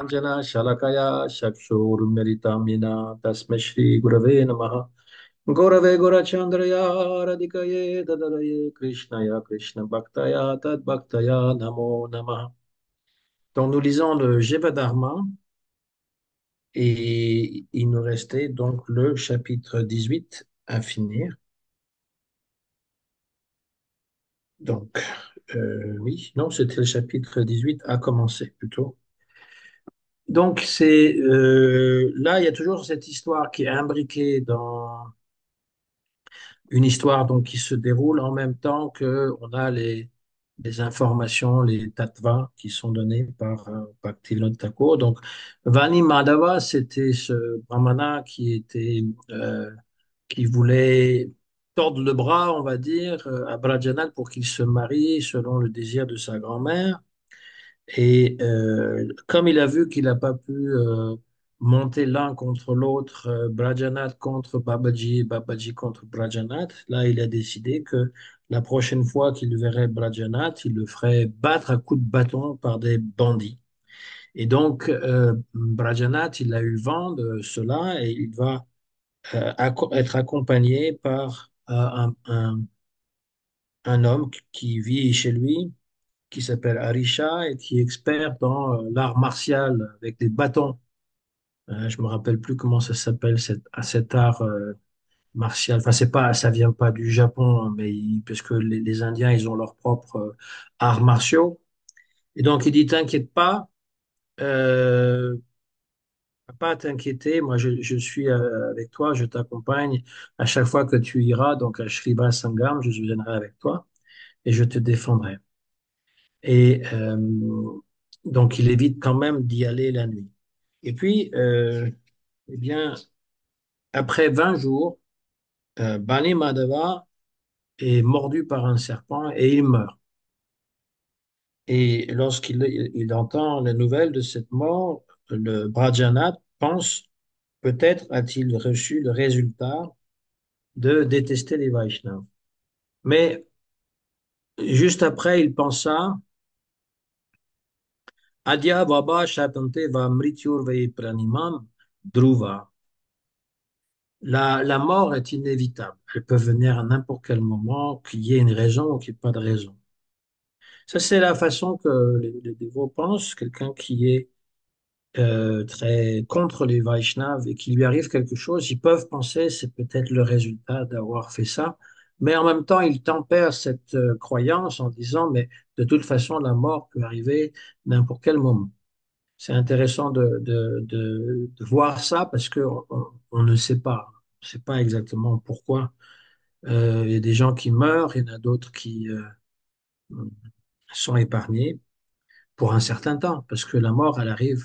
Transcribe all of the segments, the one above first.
Anjana Shalakaya Shakshurmeritamina Tasme Shri Gurave Namaha Gurave Gurachandraya Radhikaye Dadaraye Krishnaya Krishna Bhaktaya Tad Bhaktaya Namo Namaha. Donc nous lisons le Jevadharma et il nous restait donc le chapitre 18 à finir. Donc, oui, non, c'était le chapitre 18 à commencer plutôt. Donc, là, il y a toujours cette histoire qui est imbriquée dans une histoire donc, qui se déroule en même temps que on a les informations, les tattvas qui sont donnés par Bhaktivinoda Thakur. Donc, Vani Madhava, c'était ce brahmana qui voulait tordre le bras, on va dire, à Brajanath pour qu'il se marie selon le désir de sa grand-mère. Et comme il a vu qu'il n'a pas pu monter l'un contre l'autre, Brajanath contre Babaji, Babaji contre Brajanath, là il a décidé que la prochaine fois qu'il verrait Brajanath, il le ferait battre à coups de bâton par des bandits. Et donc Brajanath, il a eu vent de cela et il va être accompagné par un homme qui vit chez lui qui s'appelle Arisha et qui est expert dans l'art martial avec des bâtons. Je me rappelle plus comment ça s'appelle cet art martial. Enfin, c'est pas, ça vient pas du Japon, hein, parce que les Indiens, ils ont leurs propres arts martiaux. Et donc, il dit, t'inquiète euh, pas à t'inquiéter. Moi, je suis avec toi, je t'accompagne à chaque fois que tu iras. Donc, à Shriva Sangam, je viendrai avec toi et je te défendrai. Et donc, il évite quand même d'y aller la nuit. Et puis, eh bien, après 20 jours, Bani Madhava est mordu par un serpent et il meurt. Et lorsqu'il entend la nouvelle de cette mort, le Brajanath pense peut-être a-t-il reçu le résultat de détester les Vaishnavas. Mais juste après, il pensa Adya Vaba Shatante Va Mrityur Ve Pranimam Dhruva. La mort est inévitable. Elle peut venir à n'importe quel moment, qu'il y ait une raison ou qu'il n'y ait pas de raison. Ça, c'est la façon que les dévots pensent. Quelqu'un qui est très contre les Vaishnavas et qui lui arrive quelque chose, ils peuvent penser c'est peut-être le résultat d'avoir fait ça. Mais en même temps, ils tempèrent cette croyance en disant, mais de toute façon, la mort peut arriver n'importe quel moment. C'est intéressant de voir ça parce que on ne sait pas. On ne sait pas exactement pourquoi. Il y a des gens qui meurent, il y en a d'autres qui sont épargnés pour un certain temps, parce que la mort, elle arrive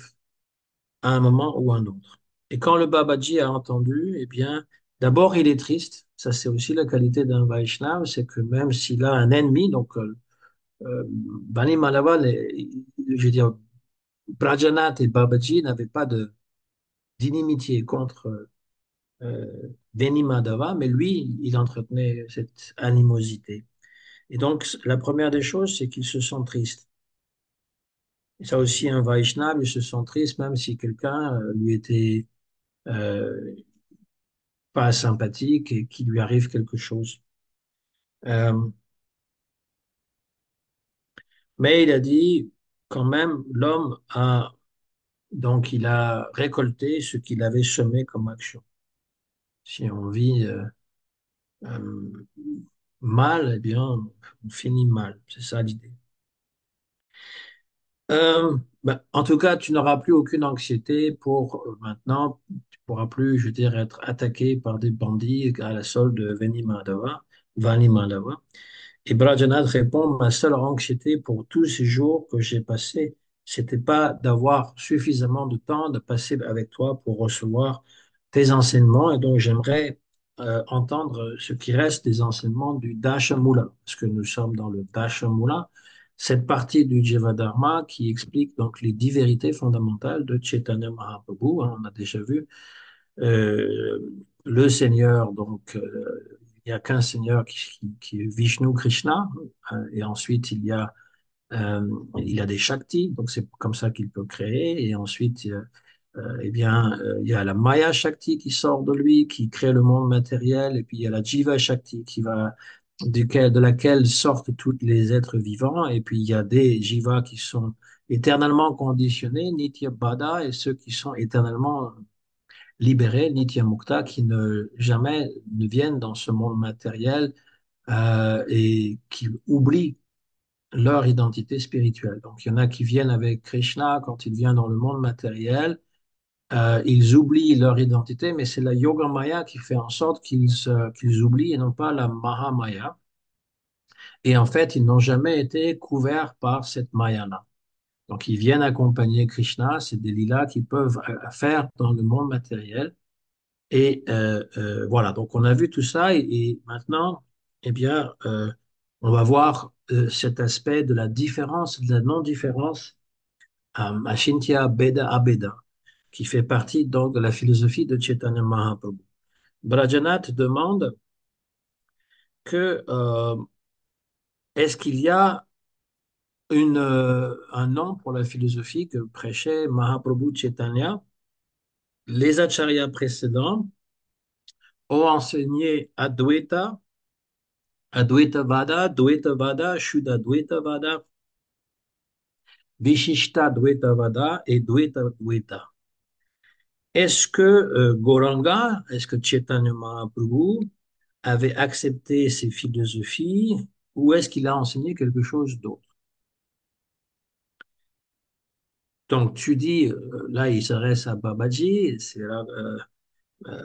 à un moment ou à un autre. Et quand le Babaji a entendu, eh bien, d'abord, il est triste. Ça, c'est aussi la qualité d'un Vaishnava, c'est que même s'il a un ennemi, donc Bani Malava, je veux dire, Brajanath et Babaji n'avaient pas d'inimitié contre Veni Madhava, mais lui, il entretenait cette animosité. Et donc, la première des choses, c'est qu'il se sent triste. Et ça aussi, un Vaishnava, il se sent triste, même si quelqu'un lui était euh, pas sympathique et qu'il lui arrive quelque chose. Euh, mais il a dit, quand même, l'homme a, donc, il a récolté ce qu'il avait semé comme action. Si on vit euh, mal, eh bien, on finit mal. C'est ça l'idée. En tout cas, tu n'auras plus aucune anxiété pour maintenant. Tu pourras plus, je veux dire, être attaqué par des bandits à la solde de Vani Madhava. Et Brajanath répond, ma seule anxiété pour tous ces jours que j'ai passés, c'était pas d'avoir suffisamment de temps de passer avec toi pour recevoir tes enseignements. Et donc, j'aimerais entendre ce qui reste des enseignements du Dashamula, parce que nous sommes dans le Dashamula, cette partie du Jivadharma qui explique donc les 10 vérités fondamentales de Chaitanya Mahaprabhu. Hein, on a déjà vu euh, le Seigneur, donc il n'y a qu'un Seigneur qui est Vishnu Krishna, et ensuite il y a Il a des Shaktis, donc c'est comme ça qu'il peut créer. Et ensuite, eh bien, il y a la Maya Shakti qui sort de lui, qui crée le monde matériel. Et puis il y a la Jiva Shakti de laquelle sortent tous les êtres vivants. Et puis il y a des Jivas qui sont éternellement conditionnés, Nitya Bada, et ceux qui sont éternellement libérés, Nitya Mukta, qui ne jamais ne viennent dans ce monde matériel et qui oublient leur identité spirituelle. Donc, il y en a qui viennent avec Krishna quand il vient dans le monde matériel. Ils oublient leur identité, mais c'est la Yoga Maya qui fait en sorte qu'ils oublient et non pas la Mahamaya. Et en fait, ils n'ont jamais été couverts par cette Maya-là. Donc, ils viennent accompagner Krishna. C'est des lilas qu'ils peuvent faire dans le monde matériel. Et voilà, donc on a vu tout ça et maintenant, eh bien, on va voir cet aspect de la différence, de la non-différence Ashintya Beda Abeda, qui fait partie donc de la philosophie de Chaitanya Mahaprabhu. Brajanath demande que est-ce qu'il y a un nom pour la philosophie que prêchait Mahaprabhu Chaitanya? Les acharyas précédents ont enseigné Advaita, Advaita Vada, Dvaita Vada, Shuddha Dvaita Vada, Vishishta Dvaita Vada et Dvaita Dvaita. Est-ce que Gauranga, est-ce que Chaitanya Mahaprabhu avait accepté ces philosophies ou est-ce qu'il a enseigné quelque chose d'autre? Donc tu dis, là il s'adresse à Babaji, c'est là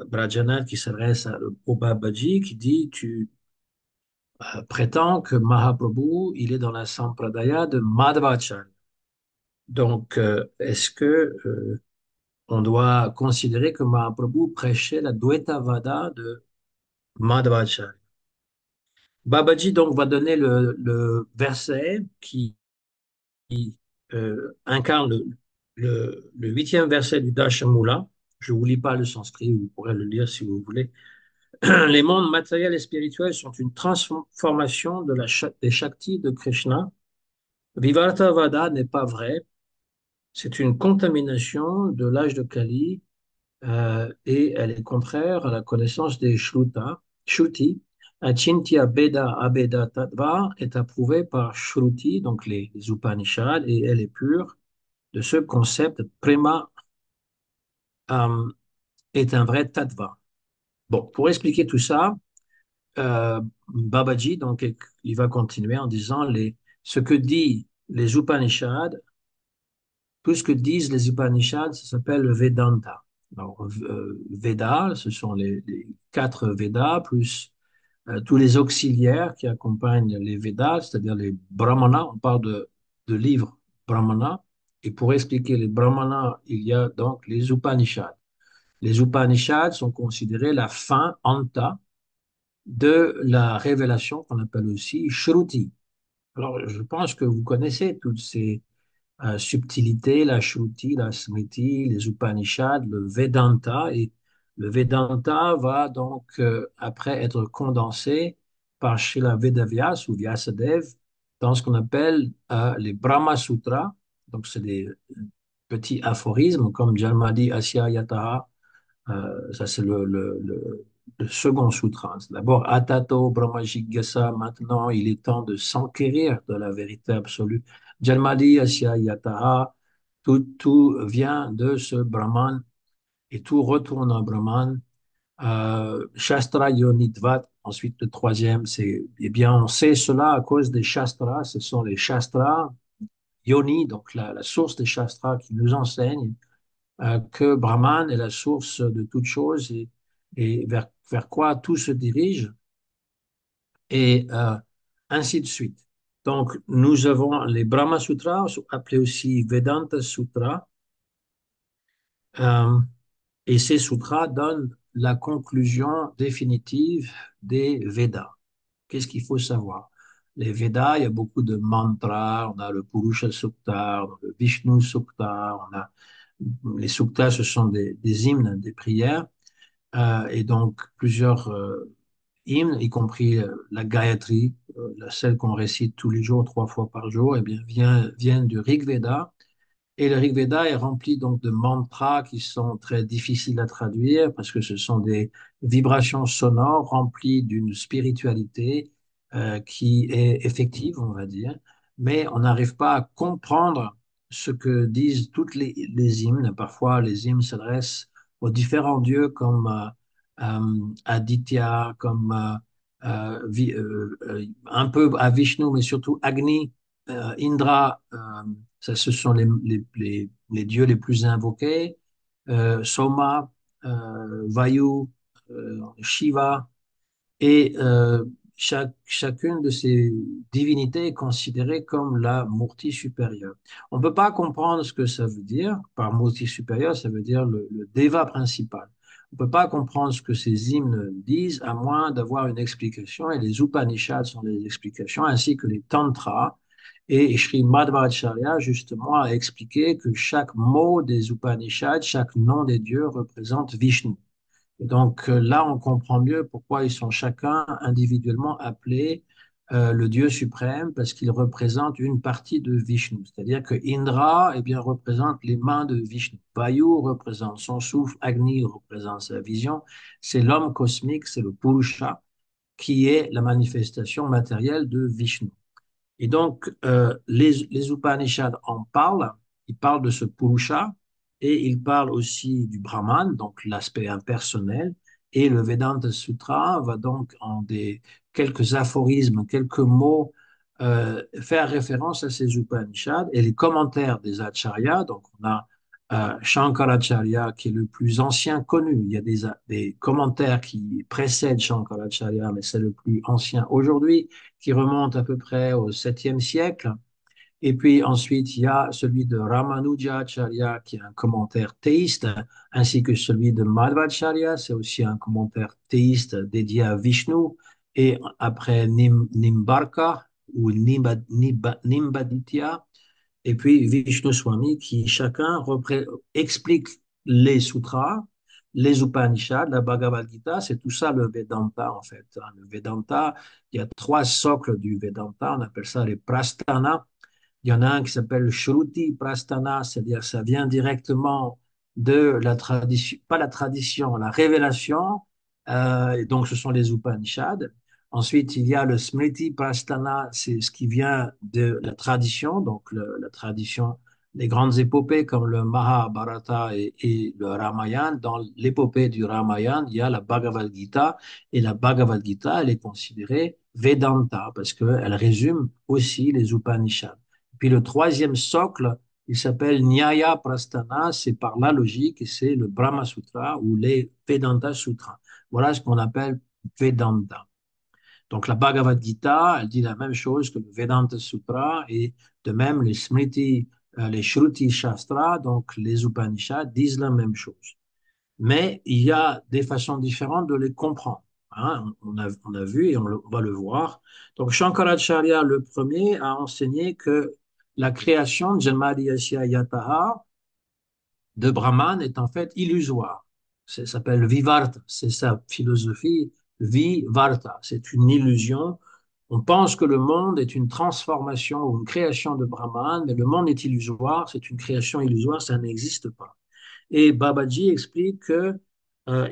Brajanath qui s'adresse au Babaji qui dit, tu prétends que Mahaprabhu, il est dans la Sampradaya de Madhvacharya. Donc, est-ce que on doit considérer que Mahaprabhu prêchait la Dvaita Vada de Madhvacharya? Babaji donc va donner le verset qui incarne le huitième verset du Dashamula. Je ne vous lis pas le sanskrit, vous pourrez le lire si vous voulez. Les mondes matériels et spirituels sont une transformation des Shaktis de Krishna. Vivarta Vada n'est pas vrai, c'est une contamination de l'âge de Kali et elle est contraire à la connaissance des Shruti. Achintya Beda Abeda Tattva est approuvée par Shruti, donc les Upanishads, et elle est pure de ce concept. Prema euh, est un vrai Tattva. Bon, pour expliquer tout ça, Babaji, donc, il va continuer en disant ce que dit les Upanishads, tout ce que disent les Upanishads, ça s'appelle le Vedanta. Alors, Veda, ce sont les quatre Védas, plus tous les auxiliaires qui accompagnent les Védas, c'est-à-dire les Brahmanas. On parle de livres Brahmanas. Et pour expliquer les Brahmanas, il y a donc les Upanishads. Les Upanishads sont considérés la fin, Anta, de la révélation qu'on appelle aussi Shruti. Alors, je pense que vous connaissez toutes ces subtilités, la Shruti, la Smriti, les Upanishads, le Vedanta. Et le Vedanta va donc, après être condensé par Srila Vedavyas ou Vyasadeva dans ce qu'on appelle les Brahma Sutras. Donc, c'est des petits aphorismes comme Jalmadi Asya Yataha, ça, c'est le second sutra. D'abord, Atato Brahma Jigyasa, maintenant il est temps de s'enquérir de la vérité absolue. Jalmadi Asya Yataha, tout vient de ce Brahman et tout retourne en Brahman. Shastra Yonitvat, ensuite le troisième, c'est, eh bien, on sait cela à cause des Shastras, ce sont les Shastras, Yoni, donc la source des Shastras qui nous enseigne que Brahman est la source de toute chose et vers quoi tout se dirige, et ainsi de suite. Donc, nous avons les Brahma Sutras, appelés aussi Vedanta Sutras, euh, et ces sutras donnent la conclusion définitive des Védas. Qu'est-ce qu'il faut savoir? Les Védas, il y a beaucoup de mantras, on a le Purusha Sukta, on a le Vishnu Sukta, les suktas, ce sont des hymnes, des prières, et donc plusieurs hymnes, y compris la Gayatri, celle qu'on récite tous les jours, 3 fois par jour, eh bien, viennent du Rig Veda. Et le Rig Veda est rempli donc de mantras qui sont très difficiles à traduire parce que ce sont des vibrations sonores remplies d'une spiritualité qui est effective, on va dire, mais on n'arrive pas à comprendre ce que disent toutes les hymnes. Parfois, les hymnes s'adressent aux différents dieux comme Aditya, comme un peu à Vishnu, mais surtout Agni, Indra. Ça, ce sont les dieux les plus invoqués. Soma, Vayu, Shiva. Et chacune de ces divinités est considérée comme la Murti supérieure. On ne peut pas comprendre ce que ça veut dire. Par Murti supérieure, ça veut dire le Deva principal. On ne peut pas comprendre ce que ces hymnes disent à moins d'avoir une explication. Et les Upanishads sont des explications, ainsi que les Tantras. Et Sri Madhvacharya, justement, a expliqué que chaque mot des Upanishads, chaque nom des dieux représente Vishnu. Et donc là, on comprend mieux pourquoi ils sont chacun individuellement appelés le Dieu suprême, parce qu'ils représentent une partie de Vishnu. C'est-à-dire que Indra, eh bien, représente les mains de Vishnu. Vayu représente son souffle, Agni représente sa vision. C'est l'homme cosmique, c'est le Purusha, qui est la manifestation matérielle de Vishnu. Et donc, les Upanishads en parlent, ils parlent de ce Purusha, et ils parlent aussi du Brahman, donc l'aspect impersonnel, et le Vedanta Sutra va donc en quelques aphorismes, quelques mots, faire référence à ces Upanishads, et les commentaires des Acharyas, donc on a Shankaracharya qui est le plus ancien connu, il y a des commentaires qui précèdent Shankaracharya, mais c'est le plus ancien aujourd'hui, qui remonte à peu près au 7e siècle. Et puis ensuite, il y a celui de Ramanujacharya, qui est un commentaire théiste, ainsi que celui de Madhvacharya, c'est aussi un commentaire théiste dédié à Vishnu. Et après Nimbarka ou Nimbaditya, et puis Vishnu Swami, qui chacun explique les sutras, les Upanishads, la Bhagavad Gita, c'est tout ça le Vedanta en fait. Le Vedanta, il y a 3 socles du Vedanta, on appelle ça les Prasthana. Il y en a un qui s'appelle Shruti Prasthana, c'est-à-dire ça vient directement de la tradition, pas la tradition, la révélation. Donc ce sont les Upanishads. Ensuite, il y a le Smriti Prasthana, c'est ce qui vient de la tradition, donc la tradition des grandes épopées comme le Mahabharata et le Ramayana. Dans l'épopée du Ramayana, il y a la Bhagavad Gita, et la Bhagavad Gita, elle est considérée Vedanta parce qu'elle résume aussi les Upanishads. Puis le troisième socle, il s'appelle Nyaya Prasthana, c'est par la logique et c'est le Brahma Sutra ou les Vedanta Sutras. Voilà ce qu'on appelle Vedanta. Donc la Bhagavad Gita, elle dit la même chose que le Vedanta Sutra et de même les Smriti, les Shruti Shastra, donc les Upanishads, disent la même chose. Mais il y a des façons différentes de les comprendre. Hein. On a vu et on va le voir. Donc Shankaracharya, le premier, a enseigné que la création, Janmadhyasya Yataha, de Brahman est en fait illusoire. Ça s'appelle Vivarta, c'est sa philosophie, Vivarta, c'est une illusion. On pense que le monde est une transformation ou une création de Brahman, mais le monde est illusoire, c'est une création illusoire, ça n'existe pas. Et Babaji explique que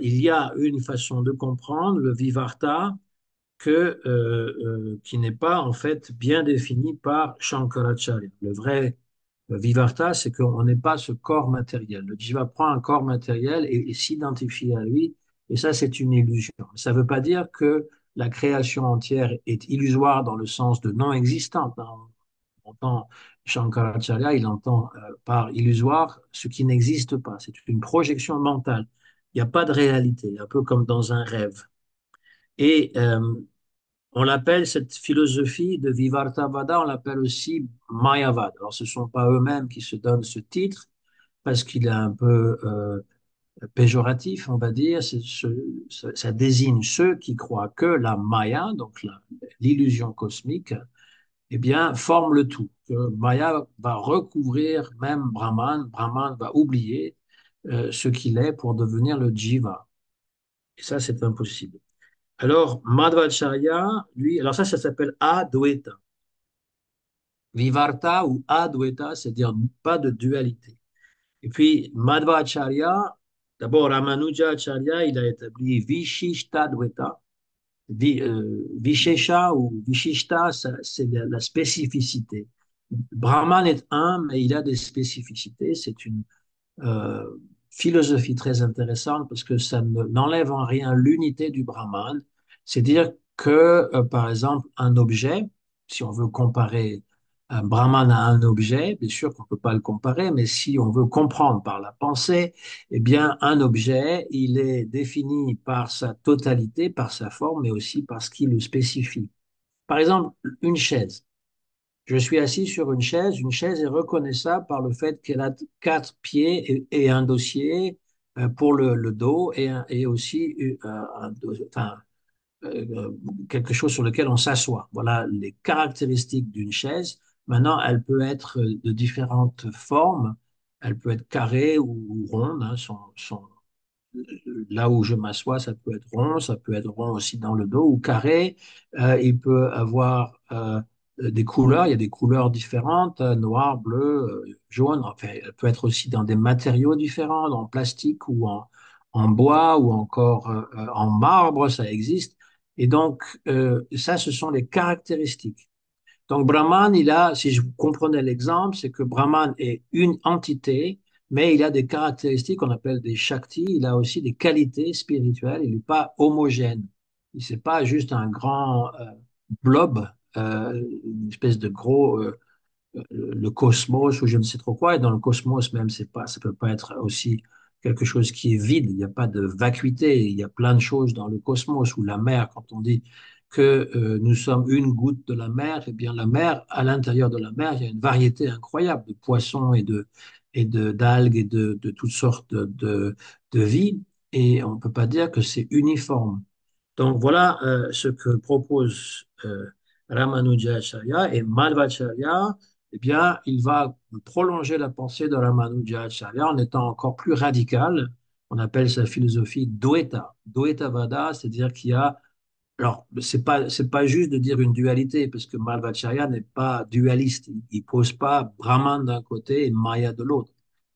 il y a une façon de comprendre le Vivarta qui n'est pas en fait bien définie par Shankaracharya. Le vrai Vivarta, c'est qu'on n'est pas ce corps matériel. Le jiva prend un corps matériel et s'identifie à lui, et ça, c'est une illusion. Ça ne veut pas dire que la création entière est illusoire dans le sens de non existante. Hein. On entend Shankaracharya, il entend par illusoire ce qui n'existe pas. C'est une projection mentale. Il n'y a pas de réalité, un peu comme dans un rêve. Et on l'appelle, cette philosophie de Vivartavada, on l'appelle aussi Mayavad. Alors, ce ne sont pas eux-mêmes qui se donnent ce titre, parce qu'il est un peu péjoratif, on va dire. Ça désigne ceux qui croient que la Maya, donc l'illusion cosmique, eh bien, forme le tout. Que Maya va recouvrir même Brahman, Brahman va oublier ce qu'il est pour devenir le Jiva. Et ça, c'est impossible. Alors, Madhvacharya, lui, alors ça s'appelle Advaita. Vivarta ou Advaita, c'est-à-dire pas de dualité. Et puis, Madhvacharya, d'abord Ramanujacharya, il a établi Vishishtadvaita. Vishesha ou Vishishta, c'est la spécificité. Brahman est un, mais il a des spécificités. C'est une euh, philosophie très intéressante parce que ça n'enlève en rien l'unité du Brahman. C'est dire que, par exemple, un objet, si on veut comparer un Brahman à un objet, bien sûr qu'on ne peut pas le comparer, mais si on veut comprendre par la pensée, eh bien, un objet, il est défini par sa totalité, par sa forme, mais aussi par ce qui le spécifie. Par exemple, une chaise. Je suis assis sur une chaise. Une chaise est reconnaissable par le fait qu'elle a quatre pieds et un dossier pour le dos et aussi enfin, quelque chose sur lequel on s'assoit. Voilà les caractéristiques d'une chaise. Maintenant, elle peut être de différentes formes. Elle peut être carrée ou ronde, hein, là où je m'assois, ça peut être rond aussi dans le dos ou carré. Il peut avoir des couleurs, il y a des couleurs différentes, noir, bleu, jaune. Enfin, elle peut être aussi dans des matériaux différents, en plastique ou en bois ou encore en marbre, ça existe. Et donc, ça, ce sont les caractéristiques. Donc, Brahman, il a, si je comprenais l'exemple, c'est que Brahman est une entité, mais il a des caractéristiques qu'on appelle des shaktis. Il a aussi des qualités spirituelles. Il n'est pas homogène. Il n'est pas juste un grand blob, une espèce de gros le cosmos ou je ne sais trop quoi. Et dans le cosmos même, c'est pas, ça peut pas être aussi quelque chose qui est vide. Il n'y a pas de vacuité. Il y a plein de choses dans le cosmos ou la mer. Quand on dit que nous sommes une goutte de la mer, eh bien la mer, à l'intérieur de la mer, il y a une variété incroyable de poissons et d'algues et de toutes sortes de vie. Et on ne peut pas dire que c'est uniforme. Donc voilà ce que propose Ramanujacharya et Madhvacharya. Eh bien, il va prolonger la pensée de Ramanujacharya en étant encore plus radical. On appelle sa philosophie Dvaita. Dvaitavada, c'est-à-dire qu'il y a alors, c'est pas juste de dire une dualité, parce que Madhvacharya n'est pas dualiste. Il pose pas Brahman d'un côté et Maya de l'autre.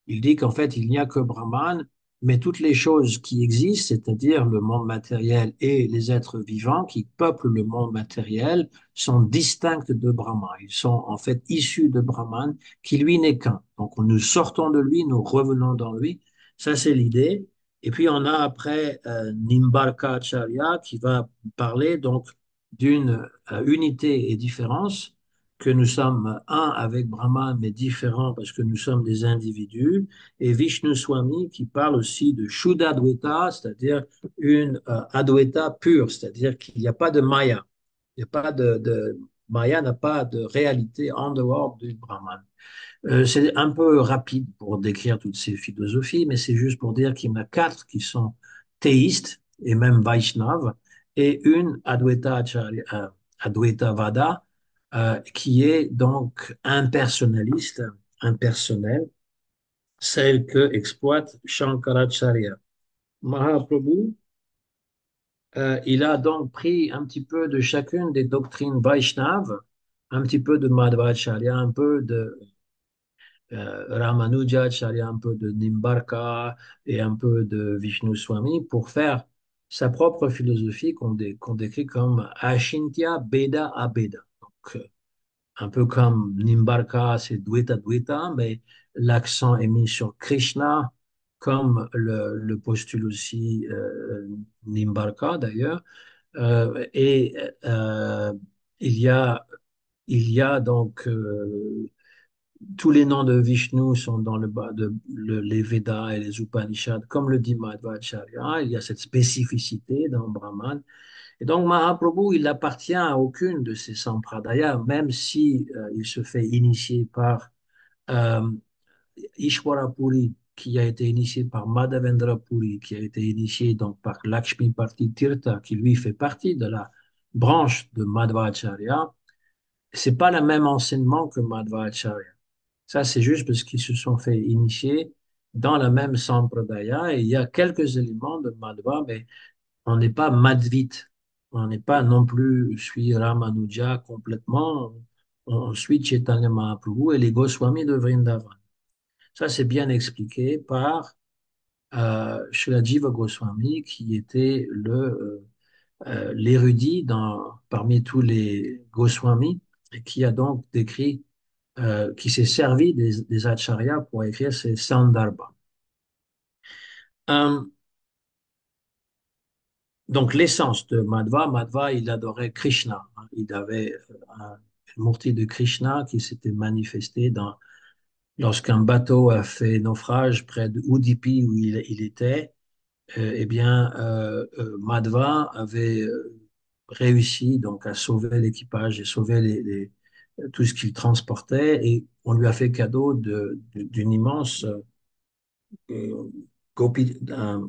Il dit qu'en fait, il n'y a que Brahman, mais toutes les choses qui existent, c'est-à-dire le monde matériel et les êtres vivants qui peuplent le monde matériel, sont distincts de Brahman. Ils sont en fait issus de Brahman, qui lui n'est qu'un. Donc, nous sortons de lui, nous revenons dans lui. Ça, c'est l'idée. Et puis on a après Nimbarka Acharya qui va parler donc d'une unité et différence, que nous sommes un avec Brahman mais différents parce que nous sommes des individus, et Vishnu Swami qui parle aussi de Shuddha Advaita, c'est-à-dire une Advaita pure, c'est-à-dire qu'il n'y a pas de Maya. Il n'y a pas Maya n'a pas de réalité en dehors du Brahman. C'est un peu rapide pour décrire toutes ces philosophies, mais c'est juste pour dire qu'il y en a quatre qui sont théistes et même Vaishnav, et une Advaita Vada, qui est donc impersonnaliste, impersonnelle, celle que exploite Shankaracharya. Mahaprabhu, il a donc pris un petit peu de chacune des doctrines Vaishnav, un petit peu de Madhvacharya, un peu de Ramanujacharya, un peu de Nimbarka et un peu de Vishnu Swami pour faire sa propre philosophie qu'on décrit comme Ashintya Beda Abeda. Donc, un peu comme Nimbarka, c'est Dvaita Dvaita, mais l'accent est mis sur Krishna, comme le postule aussi Nimbarka d'ailleurs. Et il y a, il y a donc tous les noms de Vishnu sont dans les Védas et les Upanishads, comme le dit Madhvacharya. Il y a cette spécificité dans Brahman. Et donc Mahaprabhu, il n'appartient à aucune de ces sampradayas, même si il se fait initier par euh, Ishwara Puri, qui a été initié par Madhavendra Puri, qui a été initié donc par Lakshmi Party Tirtha, qui lui fait partie de la branche de Madhvacharya. C'est pas le même enseignement que Madhvacharya. Ça, c'est juste parce qu'ils se sont fait initier dans la même sampradaya et il y a quelques éléments de Madhva, mais on n'est pas Madhvite. On n'est pas non plus suit Ramanuja complètement. On suit Chaitanya Mahaprabhu et les Goswamis de Vrindavan. Ça, c'est bien expliqué par Srila Jiva Goswami, qui était l'érudit parmi tous les Goswamis, et qui a donc décrit, qui s'est servi des acharyas pour écrire ces Sandarbhas. Euh, donc l'essence de Madhva, Madhva, il adorait Krishna, hein. Il avait une murti de Krishna qui s'était manifestée lorsqu'un bateau a fait naufrage près de Udupi où il était. Eh bien, Madhva avait réussi donc à sauver l'équipage et sauver tout ce qu'il transportait, et on lui a fait cadeau d'une immense euh, gopi, un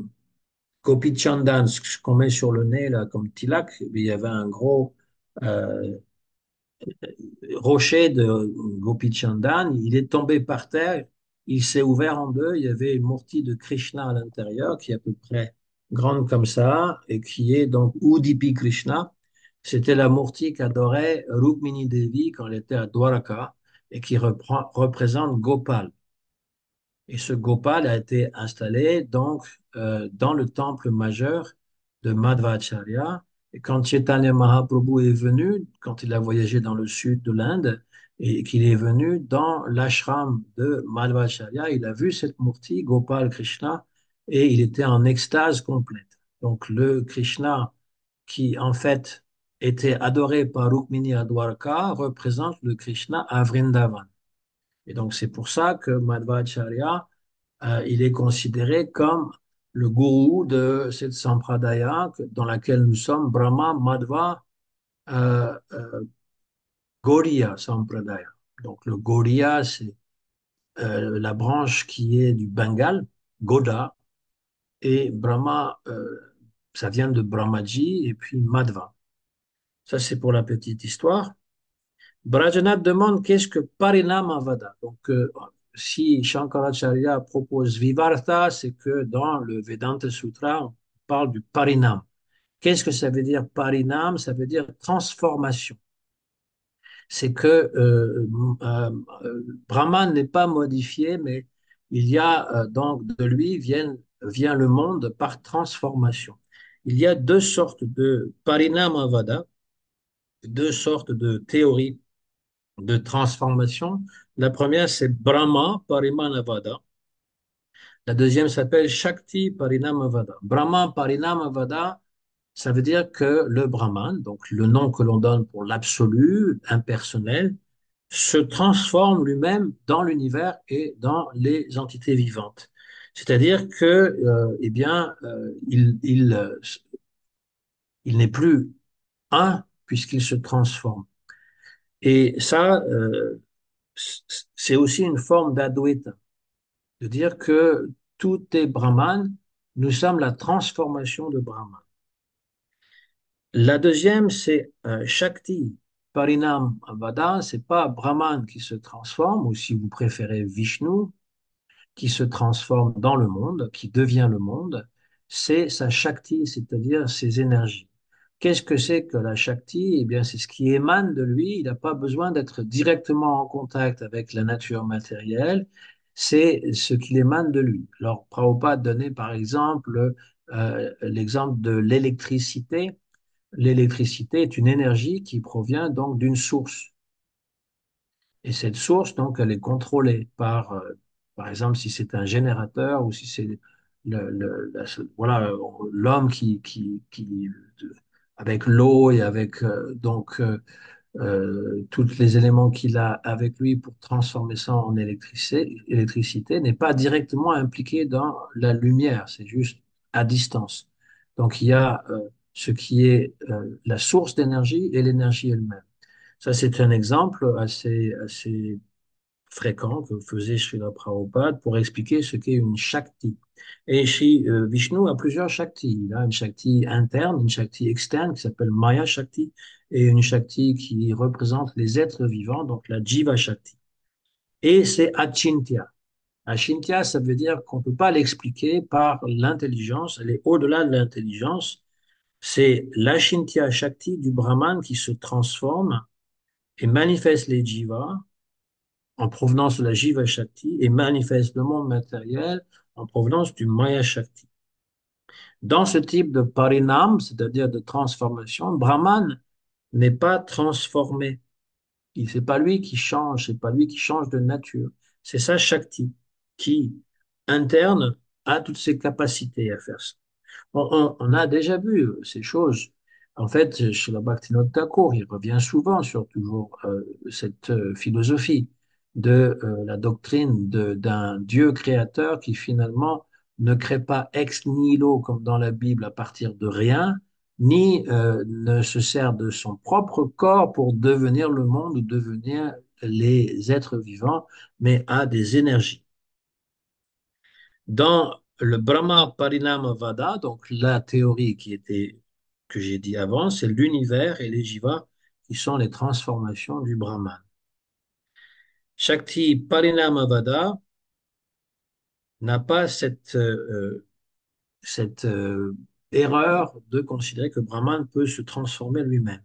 gopi chandan, ce qu'on met sur le nez là comme tilak. Il y avait un gros euh, rocher de Gopi Chandan, il est tombé par terre, il s'est ouvert en deux, il y avait une murti de Krishna à l'intérieur qui est à peu près grande comme ça et qui est donc Udipi Krishna. C'était la murti qu'adorait Rukmini Devi quand elle était à Dwaraka et qui représente Gopal. Et ce Gopal a été installé donc dans le temple majeur de Madhvacharya. Et quand Chaitanya Mahaprabhu est venu, quand il a voyagé dans le sud de l'Inde, et qu'il est venu dans l'ashram de Madhvacharya, il a vu cette murti, Gopal Krishna, et il était en extase complète. Donc le Krishna qui en fait était adoré par Rukmini à Dwarka représente le Krishna à Vrindavan. Et donc c'est pour ça que Madhvacharya il est considéré comme le gourou de cette sampradaya dans laquelle nous sommes, Brahma Madhva Gaudiya Sampradaya. Donc le Gaudiya, c'est la branche qui est du Bengale, Gauda, et Brahma, ça vient de Brahmaji, et puis Madhva. Ça, c'est pour la petite histoire. Brajanath demande qu'est-ce que Parinamavada. Donc, si Shankaracharya propose Vivarta, c'est que dans le Vedanta Sutra, on parle du Parinam. Qu'est-ce que ça veut dire Parinam? Ça veut dire transformation. C'est que Brahman n'est pas modifié, mais il y a donc de lui vient le monde par transformation. Il y a deux sortes de Parinamavada, deux sortes de théories de transformation. La première, c'est Brahma Parimanavada. La deuxième s'appelle Shakti Parinamavada. Brahma Parinamavada, ça veut dire que le Brahman, donc le nom que l'on donne pour l'absolu, impersonnel, se transforme lui-même dans l'univers et dans les entités vivantes. C'est-à-dire que, eh bien, il n'est plus un puisqu'il se transforme. Et ça, c'est aussi une forme d'advaita, de dire que tout est Brahman, nous sommes la transformation de Brahman. La deuxième, c'est Shakti, Parinam Avada, c'est pas Brahman qui se transforme, ou si vous préférez Vishnu, qui se transforme dans le monde, qui devient le monde, c'est sa Shakti, c'est-à-dire ses énergies. Qu'est-ce que c'est que la Shakti? Eh bien, c'est ce qui émane de lui. Il n'a pas besoin d'être directement en contact avec la nature matérielle. C'est ce qui émane de lui. Alors, Prabhupada donnait par exemple l'exemple de l'électricité. L'électricité est une énergie qui provient donc d'une source. Et cette source, donc, elle est contrôlée par exemple, si c'est un générateur ou si c'est voilà, l'homme avec l'eau et avec tous les éléments qu'il a avec lui pour transformer ça en électricité, n'est pas directement impliqué dans la lumière, c'est juste à distance. Donc, il y a ce qui est la source d'énergie et l'énergie elle-même. Ça, c'est un exemple assez fréquent que faisait Srila Prabhupada pour expliquer ce qu'est une Shakti. Et chez Vishnu a plusieurs Shaktis. Il a une Shakti interne, une Shakti externe qui s'appelle Maya Shakti et une Shakti qui représente les êtres vivants, donc la Jiva Shakti. Et c'est Achintya. Achintya, ça veut dire qu'on ne peut pas l'expliquer par l'intelligence, elle est au-delà de l'intelligence. C'est l'Ashintya Shakti du Brahman qui se transforme et manifeste les jivas en provenance de la Jiva Shakti et manifeste le monde matériel en provenance du Maya Shakti. Dans ce type de parinam, c'est-à-dire de transformation, Brahman n'est pas transformé. C'est pas lui qui change, c'est pas lui qui change de nature. C'est sa Shakti qui, interne, a toutes ses capacités à faire ça. On a déjà vu ces choses. En fait, chez le Bhaktivinoda Thakur, il revient souvent sur toujours cette philosophie de la doctrine d'un Dieu créateur qui finalement ne crée pas ex nihilo comme dans la Bible à partir de rien, ni ne se sert de son propre corps pour devenir le monde ou devenir les êtres vivants, mais a des énergies. Dans le Brahma Parinamavada, donc la théorie que j'ai dit avant, c'est l'univers et les jivas qui sont les transformations du Brahman. Shakti Parinamavada n'a pas cette erreur de considérer que Brahman peut se transformer lui-même.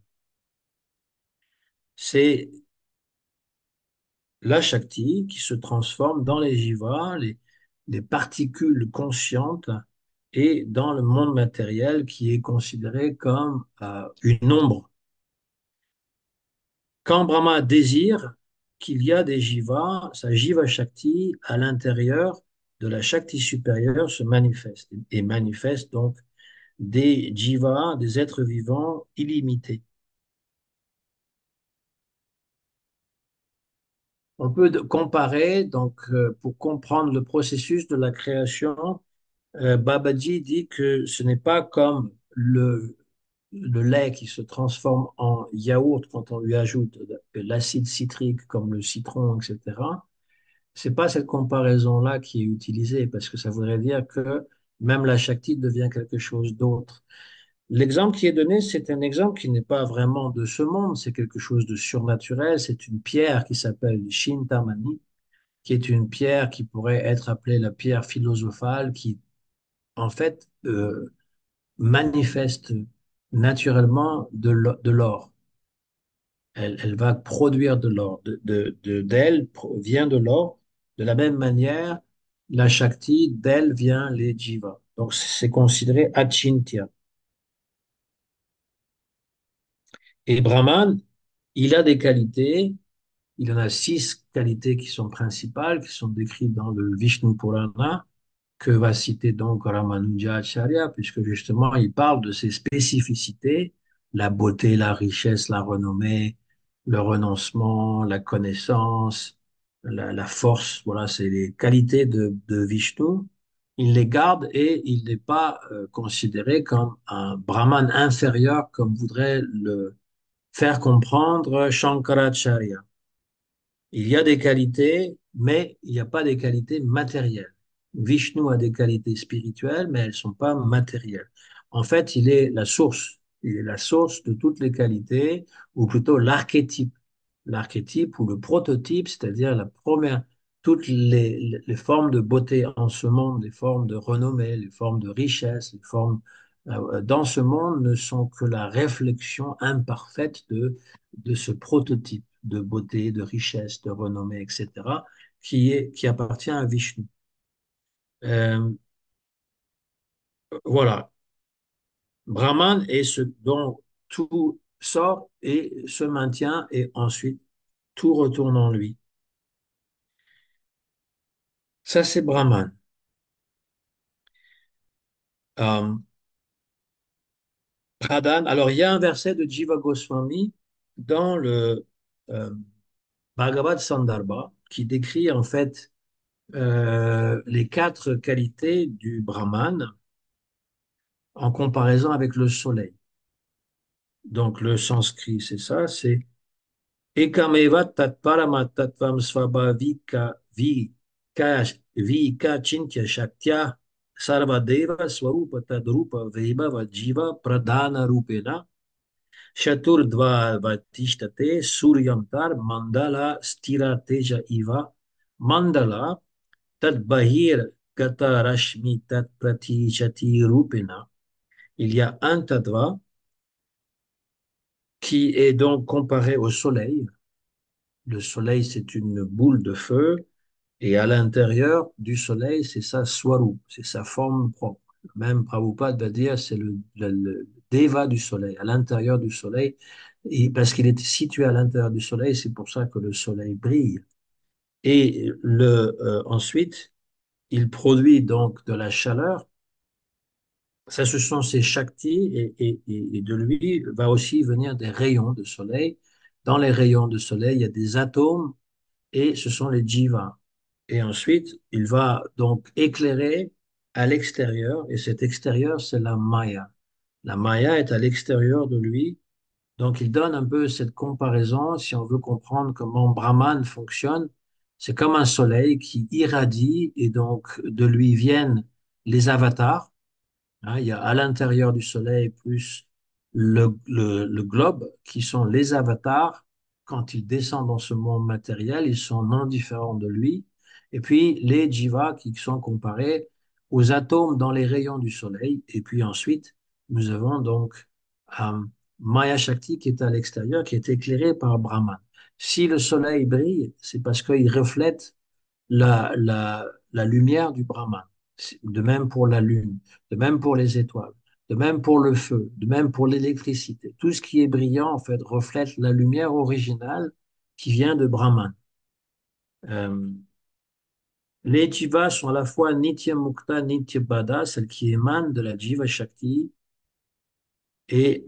C'est la Shakti qui se transforme dans les jivas, les particules conscientes, et dans le monde matériel qui est considéré comme une ombre. Quand Brahma désire qu'il y a des jivas, sa jiva Shakti à l'intérieur de la Shakti supérieure se manifeste et manifeste donc des jivas, des êtres vivants illimités. On peut comparer, donc, pour comprendre le processus de la création, Babaji dit que ce n'est pas comme le lait qui se transforme en yaourt quand on lui ajoute de l'acide citrique comme le citron, etc. C'est pas cette comparaison-là qui est utilisée parce que ça voudrait dire que même la Shakti devient quelque chose d'autre. L'exemple qui est donné, c'est un exemple qui n'est pas vraiment de ce monde, c'est quelque chose de surnaturel. C'est une pierre qui s'appelle Shintamani, qui est une pierre qui pourrait être appelée la pierre philosophale, qui en fait manifeste naturellement de l'or. Elle va produire de l'or. D'elle vient de l'or. De la même manière, la Shakti, d'elle vient les Jivas. Donc c'est considéré Achintya. Et Brahman, il a des qualités. Il en a 6 qualités qui sont principales, qui sont décrites dans le Vishnu Purana, que va citer donc Ramanujacharya, puisque justement il parle de ses spécificités, la beauté, la richesse, la renommée, le renoncement, la connaissance, la force, voilà, c'est les qualités de Vishnu. Il les garde et il n'est pas considéré comme un brahman inférieur, comme voudrait le faire comprendre Shankaracharya. Il y a des qualités, mais il n'y a pas des qualités matérielles. Vishnu a des qualités spirituelles, mais elles ne sont pas matérielles. En fait, il est la source. Il est la source de toutes les qualités, ou plutôt l'archétype. L'archétype ou le prototype, c'est-à-dire la première, toutes les formes de beauté en ce monde, les formes de renommée, les formes de richesse, les formes dans ce monde ne sont que la réflexion imparfaite de ce prototype de beauté, de richesse, de renommée, etc., qui appartient à Vishnu. Euh, voilà. Brahman est ce dont tout sort et se maintient et ensuite tout retourne en lui. Ça, c'est Brahman. Euh, Pradhan, alors il y a un verset de Jiva Goswami dans le euh, Bhagavad Sandarbha qui décrit en fait les 4 qualités du Brahman en comparaison avec le soleil. Donc le sanskrit, c'est ça, c'est Ekameva tat parama tattvam svabhavika vika chintya shaktya sarvadeva swarupa tadrupa vaibhava jiva pradhana rupena Shaturdva Vatishtate Suryamtar Mandala Stira Teja Iva Mandala Tad Bahir Gata Rashmi Tat Pratishati Rupena. Il y a un tattva qui est donc comparé au soleil. Le soleil, c'est une boule de feu, et à l'intérieur du soleil, c'est sa swarup, c'est sa forme propre. Même Prabhupada va dire c'est le deva du soleil, à l'intérieur du soleil, et parce qu'il est situé à l'intérieur du soleil, c'est pour ça que le soleil brille. Et ensuite, il produit donc de la chaleur. Ça, ce sont ses shaktis, et de lui va aussi venir des rayons de soleil. Dans les rayons de soleil, il y a des atomes, et ce sont les jivas. Et ensuite, il va donc éclairer à l'extérieur, et cet extérieur, c'est la maya. La maya est à l'extérieur de lui, donc il donne un peu cette comparaison, si on veut comprendre comment Brahman fonctionne. C'est comme un soleil qui irradie, et donc de lui viennent les avatars. Hein, il y a à l'intérieur du Soleil plus le globe, qui sont les avatars. Quand ils descendent dans ce monde matériel, ils sont non différents de lui. Et puis les jivas qui sont comparés aux atomes dans les rayons du Soleil. Et puis ensuite, nous avons donc Maya Shakti qui est à l'extérieur, qui est éclairé par Brahman. Si le Soleil brille, c'est parce qu'il reflète la lumière du Brahman. De même pour la lune, de même pour les étoiles, de même pour le feu, de même pour l'électricité. Tout ce qui est brillant, en fait, reflète la lumière originale qui vient de Brahman. Euh, les jivas sont à la fois Nitya Mukta, Nitya Bada, celles qui émanent de la Jiva Shakti. Et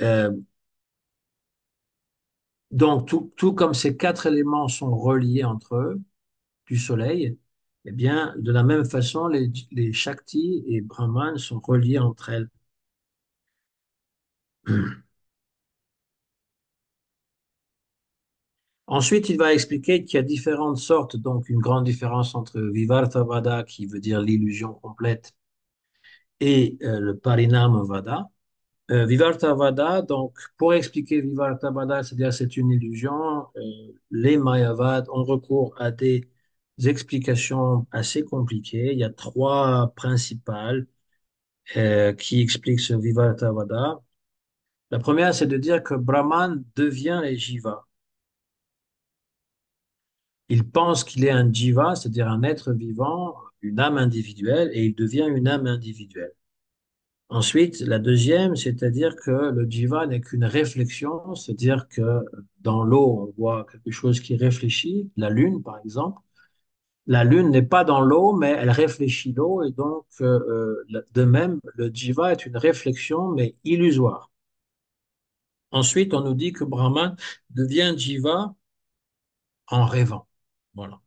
donc, tout comme ces quatre éléments sont reliés entre eux, du soleil, eh bien, de la même façon, les Shakti et Brahman sont reliés entre elles. Ensuite, il va expliquer qu'il y a différentes sortes, donc une grande différence entre Vivartavada, qui veut dire l'illusion complète, et le Parinamavada. Vivartavada, donc pour expliquer Vivartavada, c'est-à-dire c'est une illusion, les Mayavad ont recours à des explications assez compliquées. Il y a trois principales qui expliquent ce Vivartavada. La première, c'est de dire que Brahman devient les jivas. Il pense qu'il est un jiva, c'est-à-dire un être vivant, une âme individuelle, et il devient une âme individuelle. Ensuite, la deuxième, c'est-à-dire que le jiva n'est qu'une réflexion, c'est-à-dire que dans l'eau, on voit quelque chose qui réfléchit, la lune par exemple. La lune n'est pas dans l'eau, mais elle réfléchit l'eau, et donc de même, le jiva est une réflexion, mais illusoire. Ensuite, on nous dit que Brahman devient jiva en rêvant. Voilà.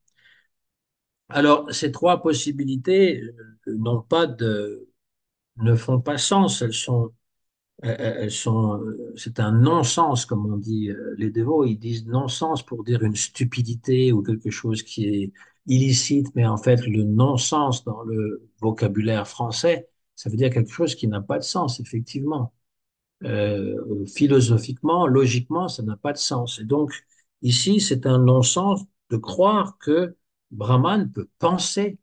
Alors, ces trois possibilités ne font pas sens. C'est un non-sens, comme on dit. Les dévots, ils disent non-sens pour dire une stupidité ou quelque chose qui est illicite, mais en fait, le non-sens dans le vocabulaire français, ça veut dire quelque chose qui n'a pas de sens, effectivement. Philosophiquement, logiquement, ça n'a pas de sens. Et donc, ici, c'est un non-sens de croire que Brahman peut penser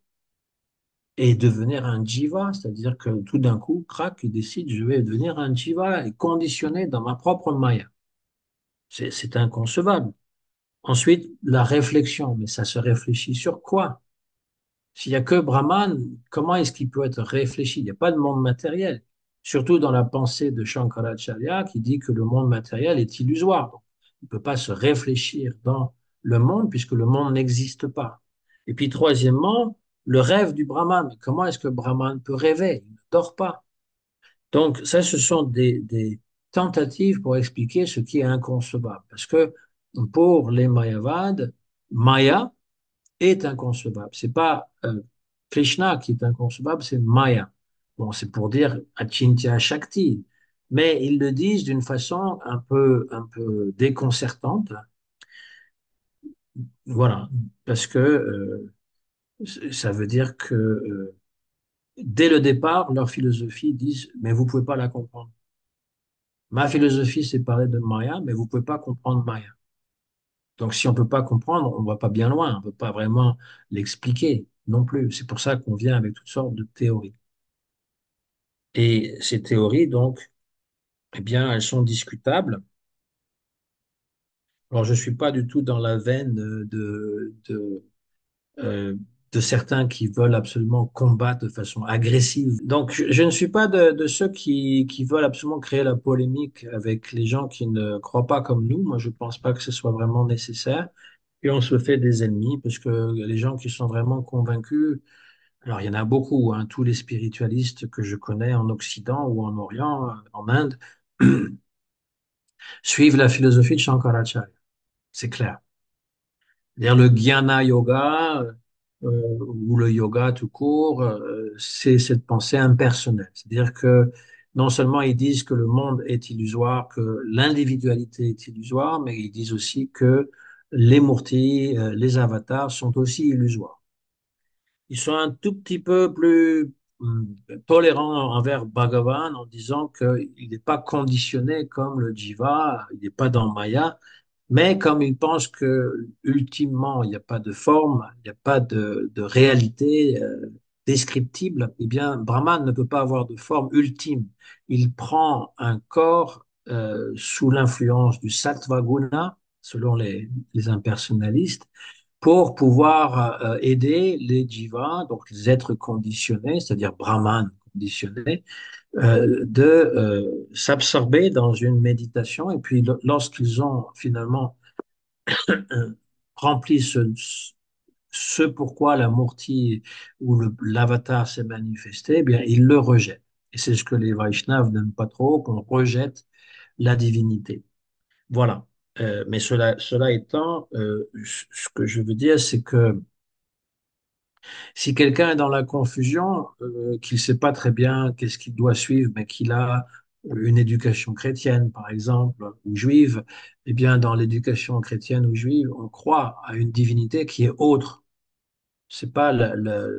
et devenir un jiva, c'est-à-dire que tout d'un coup, crac, il décide, je vais devenir un jiva et conditionné dans ma propre maya. C'est inconcevable. Ensuite, la réflexion, mais ça se réfléchit sur quoi? S'il n'y a que Brahman, comment est-ce qu'il peut être réfléchi? Il n'y a pas de monde matériel. Surtout dans la pensée de Shankaracharya qui dit que le monde matériel est illusoire. Donc, il ne peut pas se réfléchir dans le monde puisque le monde n'existe pas. Et puis, troisièmement, le rêve du Brahman. Comment est-ce que Brahman peut rêver? Il ne dort pas. Donc, ça, ce sont des tentatives pour expliquer ce qui est inconcevable. Parce que pour les Mayavad, Maya, est inconcevable. C'est pas Krishna qui est inconcevable, c'est Maya. Bon, c'est pour dire Achintya Shakti, mais ils le disent d'une façon un peu déconcertante. Voilà, parce que ça veut dire que dès le départ, leur philosophie disent, mais vous pouvez pas la comprendre. Ma philosophie, c'est parler de Maya, mais vous pouvez pas comprendre Maya. Donc, si on peut pas comprendre, on va pas bien loin. On peut pas vraiment l'expliquer non plus. C'est pour ça qu'on vient avec toutes sortes de théories. Et ces théories, donc, eh bien, elles sont discutables. Alors, je ne suis pas du tout dans la veine euh, de certains qui veulent absolument combattre de façon agressive. Donc, je ne suis pas de ceux qui veulent absolument créer la polémique avec les gens qui ne croient pas comme nous. Moi, je ne pense pas que ce soit vraiment nécessaire. Et on se fait des ennemis parce que les gens qui sont vraiment convaincus, alors il y en a beaucoup, hein, tous les spiritualistes que je connais en Occident ou en Orient, en Inde, suivent la philosophie de Shankaracharya. C'est clair. C'est-à-dire le jnana yoga ou le yoga tout court, c'est cette pensée impersonnelle. C'est-à-dire que non seulement ils disent que le monde est illusoire, que l'individualité est illusoire, mais ils disent aussi que les murtis, les avatars sont aussi illusoires. Ils sont un tout petit peu plus tolérants envers Bhagavan en disant qu'il n'est pas conditionné comme le jiva, il n'est pas dans Maya, mais comme ils pensent que ultimement il n'y a pas de forme, il n'y a pas de réalité descriptible, eh bien Brahman ne peut pas avoir de forme ultime. Il prend un corps sous l'influence du sattva guna, selon les impersonnalistes, pour pouvoir aider les jivas, donc les êtres conditionnés, c'est-à-dire brahmanes conditionnés, de s'absorber dans une méditation. Et puis lorsqu'ils ont finalement rempli ce pourquoi la Murti ou l'avatar s'est manifesté, eh bien, ils le rejettent. Et c'est ce que les Vaishnavas n'aiment pas trop, qu'on rejette la divinité. Voilà. Mais cela étant, ce que je veux dire, c'est que si quelqu'un est dans la confusion, qu'il ne sait pas très bien qu'est-ce qu'il doit suivre, mais qu'il a une éducation chrétienne, par exemple, ou juive, eh bien, dans l'éducation chrétienne ou juive, on croit à une divinité qui est autre. C'est pas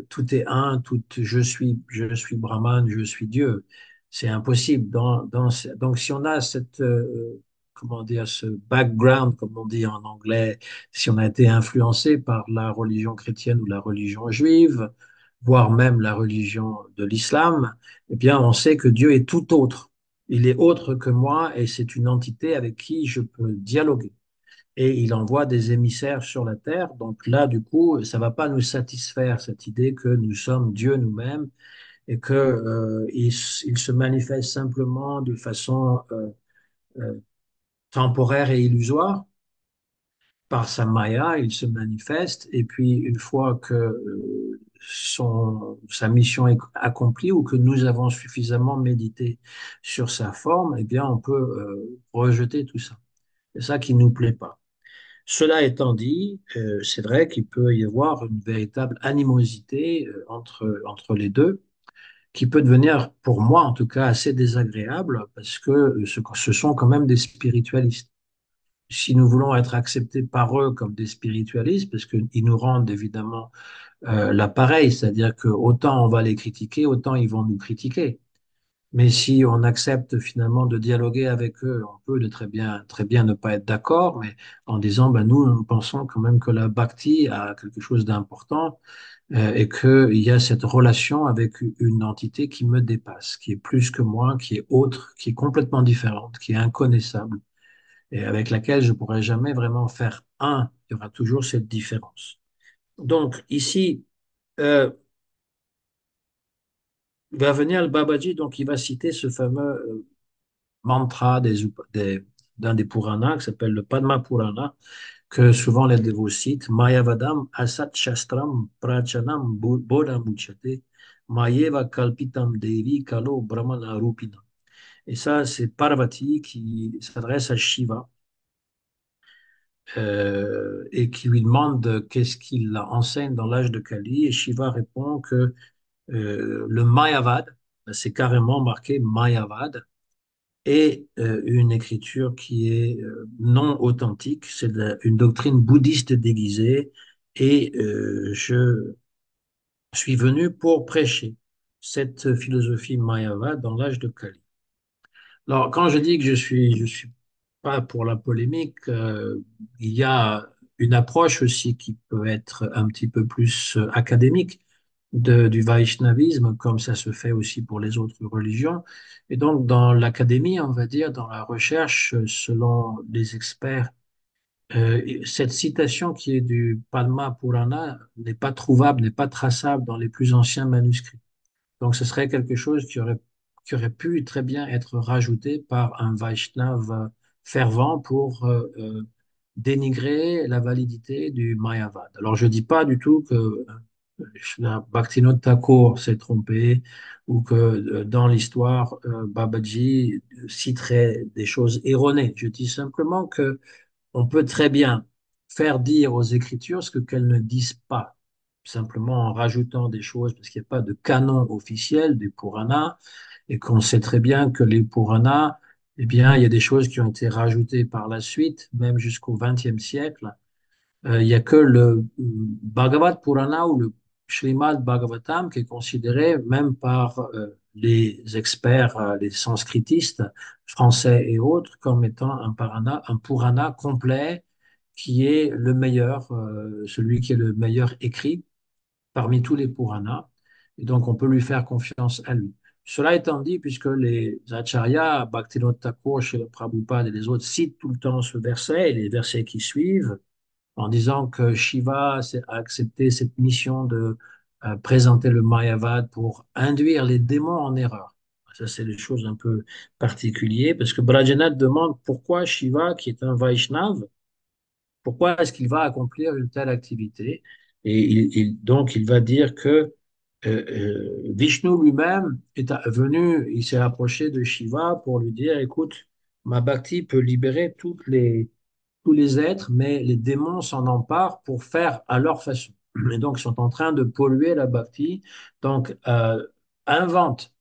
tout est un, je suis Brahman, je suis Dieu. C'est impossible. Donc, si on a comment dire, ce background, comme on dit en anglais, si on a été influencé par la religion chrétienne ou la religion juive, voire même la religion de l'islam, eh bien, on sait que Dieu est tout autre. Il est autre que moi et c'est une entité avec qui je peux dialoguer et il envoie des émissaires sur la terre. Donc là, du coup, ça va pas nous satisfaire, cette idée que nous sommes Dieu nous-mêmes et que il se manifeste simplement de façon euh, temporaire et illusoire. Par sa maya, il se manifeste, et puis une fois que sa mission est accomplie ou que nous avons suffisamment médité sur sa forme, eh bien, on peut rejeter tout ça. C'est ça qui nous plaît pas. Cela étant dit, c'est vrai qu'il peut y avoir une véritable animosité entre les deux, qui peut devenir, pour moi en tout cas, assez désagréable, parce que ce sont quand même des spiritualistes. Si nous voulons être acceptés par eux comme des spiritualistes, parce qu'ils nous rendent évidemment l'appareil, c'est-à-dire que autant on va les critiquer, autant ils vont nous critiquer. Mais si on accepte finalement de dialoguer avec eux, on peut très bien ne pas être d'accord, mais en disant, ben, nous pensons quand même que la bhakti a quelque chose d'important et qu'il y a cette relation avec une entité qui me dépasse, qui est plus que moi, qui est autre, qui est complètement différente, qui est inconnaissable et avec laquelle je pourrais jamais vraiment faire un. Il y aura toujours cette différence. Donc ici, euh, va venir le Babaji, donc il va citer ce fameux mantra d'un des Puranas qui s'appelle le Padma Purana, que souvent les dévots citent, Mayavadam Asat Shastram Prachanam Bodham Uchate, Mayeva Kalpitam Devi Kalo Brahmana Rupina. Et ça, c'est Parvati qui s'adresse à Shiva et qui lui demande qu'est-ce qu'il enseigne dans l'âge de Kali. Et Shiva répond que le Mayavad, c'est carrément marqué Mayavad, et une écriture qui est non authentique. C'est une doctrine bouddhiste déguisée et je suis venu pour prêcher cette philosophie Mayava dans l'âge de Kali. Alors, quand je dis que je suis pas pour la polémique, il y a une approche aussi qui peut être un petit peu plus académique. du Vaishnavisme, comme ça se fait aussi pour les autres religions. Et donc, dans l'académie, on va dire, dans la recherche, selon les experts, cette citation qui est du Padma Purana n'est pas trouvable, n'est pas traçable dans les plus anciens manuscrits. Donc, ce serait quelque chose qui aurait pu très bien être rajouté par un Vaishnava fervent pour dénigrer la validité du Mayavad. Alors, je ne dis pas du tout que Bhaktivinoda Thakur s'est trompé ou que dans l'histoire, Babaji citerait des choses erronées. Je dis simplement que on peut très bien faire dire aux Écritures ce qu'elles ne disent pas, simplement en rajoutant des choses, parce qu'il n'y a pas de canon officiel des Puranas, et qu'on sait très bien que les Puranas, eh bien, il y a des choses qui ont été rajoutées par la suite, même jusqu'au XXe siècle. Il n'y a que le Bhagavad Purana ou le Srimad Bhagavatam qui est considéré, même par les experts, les sanskritistes français et autres, comme étant un Purana complet qui est le meilleur, celui qui est le meilleur écrit parmi tous les Puranas. Et donc, on peut lui faire confiance à lui. Cela étant dit, puisque les acharyas, Bhaktivinoda Thakur, Srila Prabhupada et les autres citent tout le temps ce verset et les versets qui suivent, en disant que Shiva a accepté cette mission de présenter le Mayavad pour induire les démons en erreur. Ça, c'est des choses un peu particulières, parce que Brajanath demande pourquoi Shiva, qui est un Vaishnav, pourquoi est-ce qu'il va accomplir une telle activité? Et donc, il va dire que Vishnu lui-même venu, il s'est approché de Shiva pour lui dire, écoute, ma bhakti peut libérer tous les êtres, mais les démons s'en emparent pour faire à leur façon. Et donc, ils sont en train de polluer la bhakti. Donc, invente,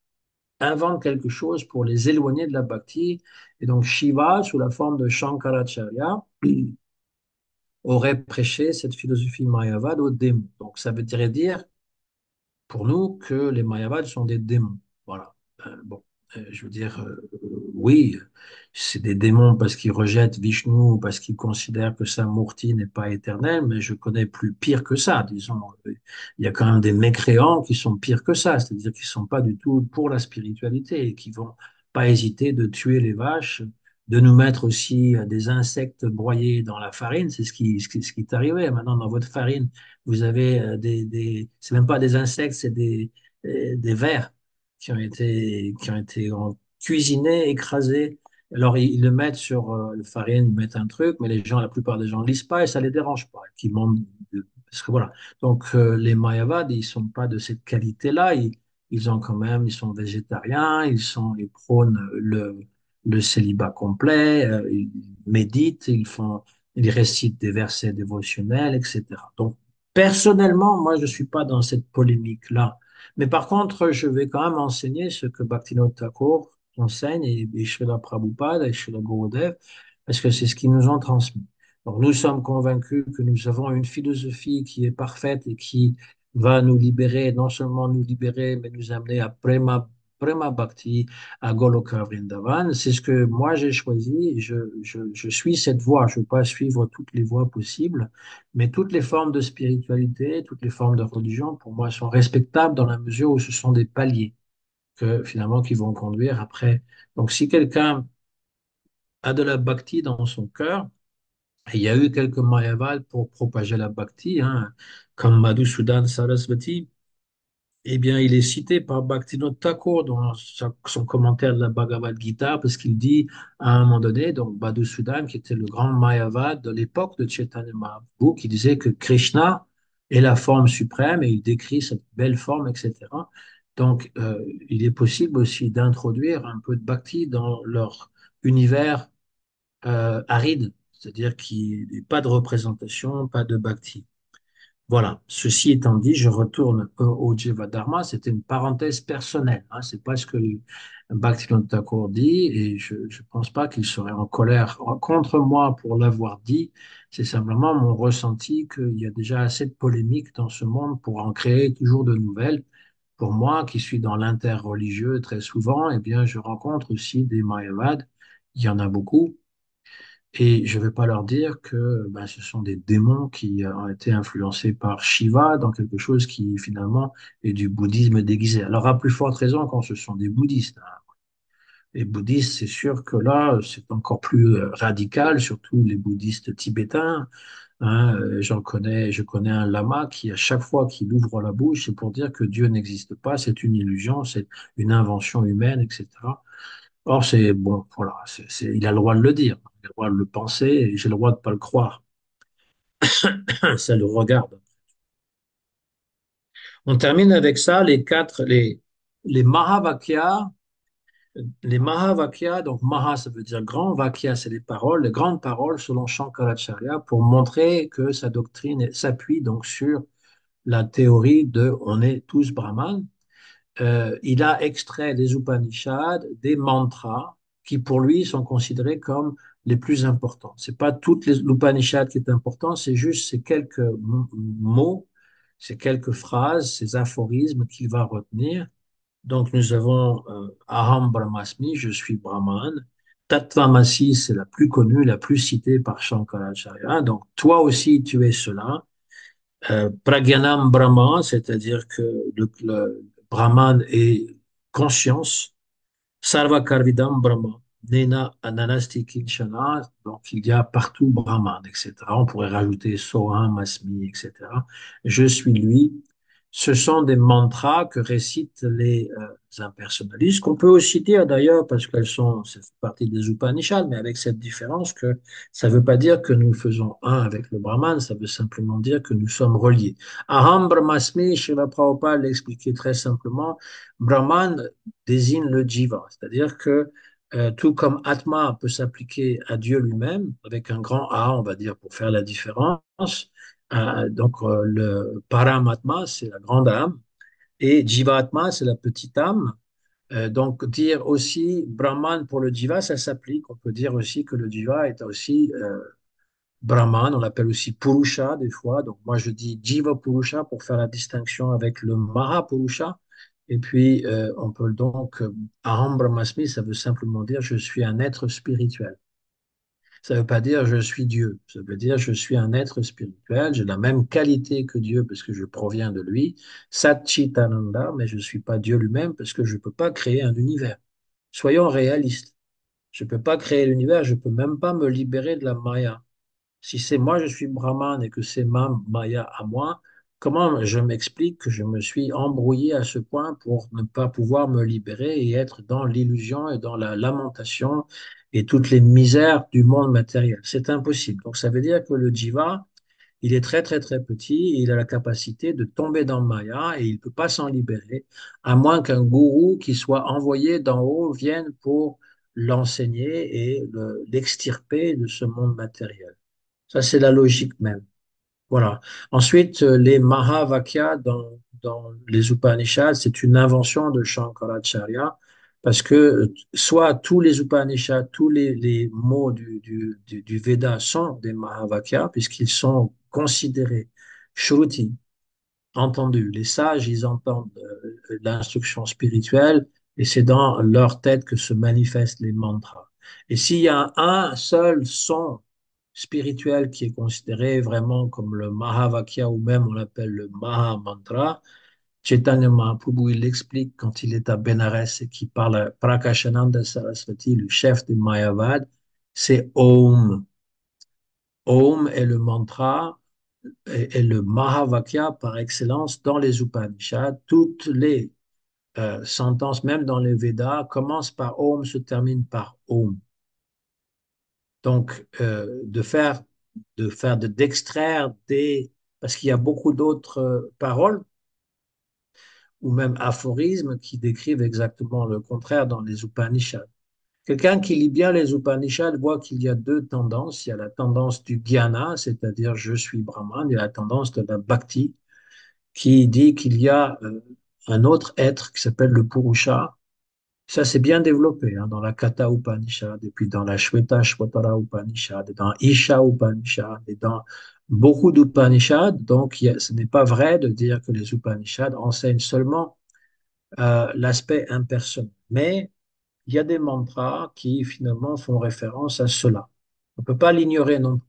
invente quelque chose pour les éloigner de la bhakti. Et donc, Shiva, sous la forme de Shankaracharya, aurait prêché cette philosophie mayavade aux démons. Donc, ça veut dire pour nous que les Mayavades sont des démons. Voilà. Bon, je veux dire, oui, c'est des démons parce qu'ils rejettent Vishnu, ou parce qu'ils considèrent que sa Murti n'est pas éternelle, mais je connais plus pire que ça, disons. Il y a quand même des mécréants qui sont pires que ça, c'est-à-dire qui ne sont pas du tout pour la spiritualité et qui vont pas hésiter de tuer les vaches, de nous mettre aussi des insectes broyés dans la farine, c'est ce qui est arrivé maintenant dans votre farine vous avez c'est même pas des insectes, c'est des vers qui ont été cuisinés, écrasés. Alors, ils le mettent sur le farine, ils mettent un truc, mais les gens, la plupart des gens ne lisent pas et ça les dérange pas. Parce que voilà. Donc, les Mayavades, ils sont pas de cette qualité-là. Ils ont quand même, ils sont végétariens, ils prônent le célibat complet, ils méditent, ils récitent des versets dévotionnels, etc. Donc, personnellement, moi, je ne suis pas dans cette polémique-là. Mais par contre, je vais quand même enseigner ce que Bhaktivinoda Thakur enseigne et Srila Prabhupada et Srila Gurudev, parce que c'est ce qu'ils nous ont transmis. Donc, nous sommes convaincus que nous avons une philosophie qui est parfaite et qui va nous libérer, non seulement nous libérer, mais nous amener à Prema Bhakti, à Goloka Vrindavan. C'est ce que moi j'ai choisi. Je suis cette voie. Je ne veux pas suivre toutes les voies possibles, mais toutes les formes de spiritualité, toutes les formes de religion, pour moi, sont respectables dans la mesure où ce sont des paliers que finalement qui vont conduire après. Donc, si quelqu'un a de la bhakti dans son cœur, et il y a eu quelques Mayavals pour propager la bhakti, hein, comme Madhusudan Sarasvati, eh bien, il est cité par Bhaktivinoda Thakur dans son commentaire de la Bhagavad Gita, parce qu'il dit à un moment donné, donc Madhusudan, qui était le grand Mayavad de l'époque de Chaitanya Mahaprabhu, qui disait que Krishna est la forme suprême et il décrit cette belle forme, etc. Donc, il est possible aussi d'introduire un peu de bhakti dans leur univers aride, c'est-à-dire qu'il n'y a pas de représentation, pas de bhakti. Voilà. Ceci étant dit, je retourne au Jiva Dharma. C'était une parenthèse personnelle. Hein. C'est pas ce que Bhaktivinoda Thakur dit et je ne pense pas qu'il serait en colère contre moi pour l'avoir dit. C'est simplement mon ressenti qu'il y a déjà assez de polémiques dans ce monde pour en créer toujours de nouvelles. Pour moi, qui suis dans l'interreligieux très souvent, eh bien, je rencontre aussi des Mayavades. Il y en a beaucoup. Et je ne vais pas leur dire que ben, ce sont des démons qui ont été influencés par Shiva dans quelque chose qui finalement est du bouddhisme déguisé. Alors à plus forte raison quand ce sont des bouddhistes, hein. Les bouddhistes, c'est sûr que là, c'est encore plus radical, surtout les bouddhistes tibétains. Hein, je connais un lama qui, à chaque fois qu'il ouvre la bouche, c'est pour dire que Dieu n'existe pas, c'est une illusion, c'est une invention humaine, etc. Or, c'est bon, voilà, il a le droit de le dire, il a le droit de le penser, et j'ai le droit de pas le croire. Ça le regarde. On termine avec ça, les Mahavakyas. Les Mahavakyas, donc Maha, ça veut dire grand, Vakya, c'est les grandes paroles selon Shankaracharya, pour montrer que sa doctrine s'appuie donc sur la théorie de on est tous brahmanes. Il a extrait des Upanishads, des mantras, qui pour lui sont considérés comme les plus importants. C'est pas toutes les l'Upanishad qui est important, c'est juste ces quelques mots, ces quelques phrases, ces aphorismes qu'il va retenir. Donc, nous avons Aham Brahmasmi, je suis Brahman. Tattvamasi, c'est la plus connue, la plus citée par Shankaracharya. Donc, toi aussi, tu es cela. Pragyanam Brahman, c'est-à-dire que le Brahman est conscience. Sarvakarvidam Brahma, Nena Ananasti Kinchana, donc il y a partout Brahman, etc. On pourrait rajouter Soham, Asmi, etc. Je suis lui. Ce sont des mantras que récitent les impersonnalistes, qu'on peut aussi dire d'ailleurs, parce qu'elles sont, c'est partie des Upanishads, mais avec cette différence que ça ne veut pas dire que nous faisons un avec le Brahman, ça veut simplement dire que nous sommes reliés. Aham Brahmasmi, Srila Prabhupada l'expliquait très simplement, Brahman désigne le jiva, c'est-à-dire que tout comme Atma peut s'appliquer à Dieu lui-même, avec un grand A, on va dire, pour faire la différence, le Paramatma, c'est la grande âme, et Jivatma, c'est la petite âme. Donc dire aussi Brahman pour le Jiva, ça s'applique. On peut dire aussi que le Jiva est aussi Brahman, on l'appelle aussi Purusha des fois. Donc moi je dis Jiva Purusha pour faire la distinction avec le Mahapurusha. Et puis on peut donc Aham Brahmasmi, ça veut simplement dire je suis un être spirituel. Ça ne veut pas dire je suis Dieu. Ça veut dire je suis un être spirituel. J'ai la même qualité que Dieu parce que je proviens de lui. Satchitananda, mais je ne suis pas Dieu lui-même parce que je ne peux pas créer un univers. Soyons réalistes. Je ne peux pas créer l'univers. Je ne peux même pas me libérer de la Maya. Si c'est moi, je suis Brahman et que c'est ma Maya à moi, comment je m'explique que je me suis embrouillé à ce point pour ne pas pouvoir me libérer et être dans l'illusion et dans la lamentation et toutes les misères du monde matériel? C'est impossible. Donc ça veut dire que le jiva, il est très très très petit et il a la capacité de tomber dans Maya et il ne peut pas s'en libérer, à moins qu'un gourou qui soit envoyé d'en haut vienne pour l'enseigner et l'extirper de ce monde matériel. Ça, c'est la logique même. Voilà. Ensuite, les Mahavakyas dans les Upanishads, c'est une invention de Shankaracharya parce que soit tous les Upanishads, tous les mots du Veda sont des Mahavakyas puisqu'ils sont considérés Shruti, entendus. Les sages, ils entendent l'instruction spirituelle et c'est dans leur tête que se manifestent les mantras. Et s'il y a un seul son spirituel qui est considéré vraiment comme le Mahavakya ou même on l'appelle le Maha Mantra, Chaitanya Mahaprabhu, il l'explique quand il est à Benares et qu'il parle à Prakashananda Saraswati, le chef du Mayavad, c'est Om. Om est le mantra et le Mahavakya par excellence dans les Upanishads. Toutes les sentences, même dans les Védas, commencent par Om, se terminent par Om. Donc, d'extraire des, parce qu'il y a beaucoup d'autres paroles ou même aphorismes qui décrivent exactement le contraire dans les Upanishads. Quelqu'un qui lit bien les Upanishads voit qu'il y a deux tendances. Il y a la tendance du jnana, c'est-à-dire je suis Brahman, il y a la tendance de la bhakti qui dit qu'il y a un autre être qui s'appelle le Purusha. Ça, c'est bien développé hein, dans la Katha Upanishad, et puis dans la Shvetashvatara Upanishad, et dans Isha Upanishad, et dans beaucoup d'Upanishads. Donc, ce n'est pas vrai de dire que les Upanishads enseignent seulement l'aspect impersonnel. Mais il y a des mantras qui finalement font référence à cela. On ne peut pas l'ignorer non plus.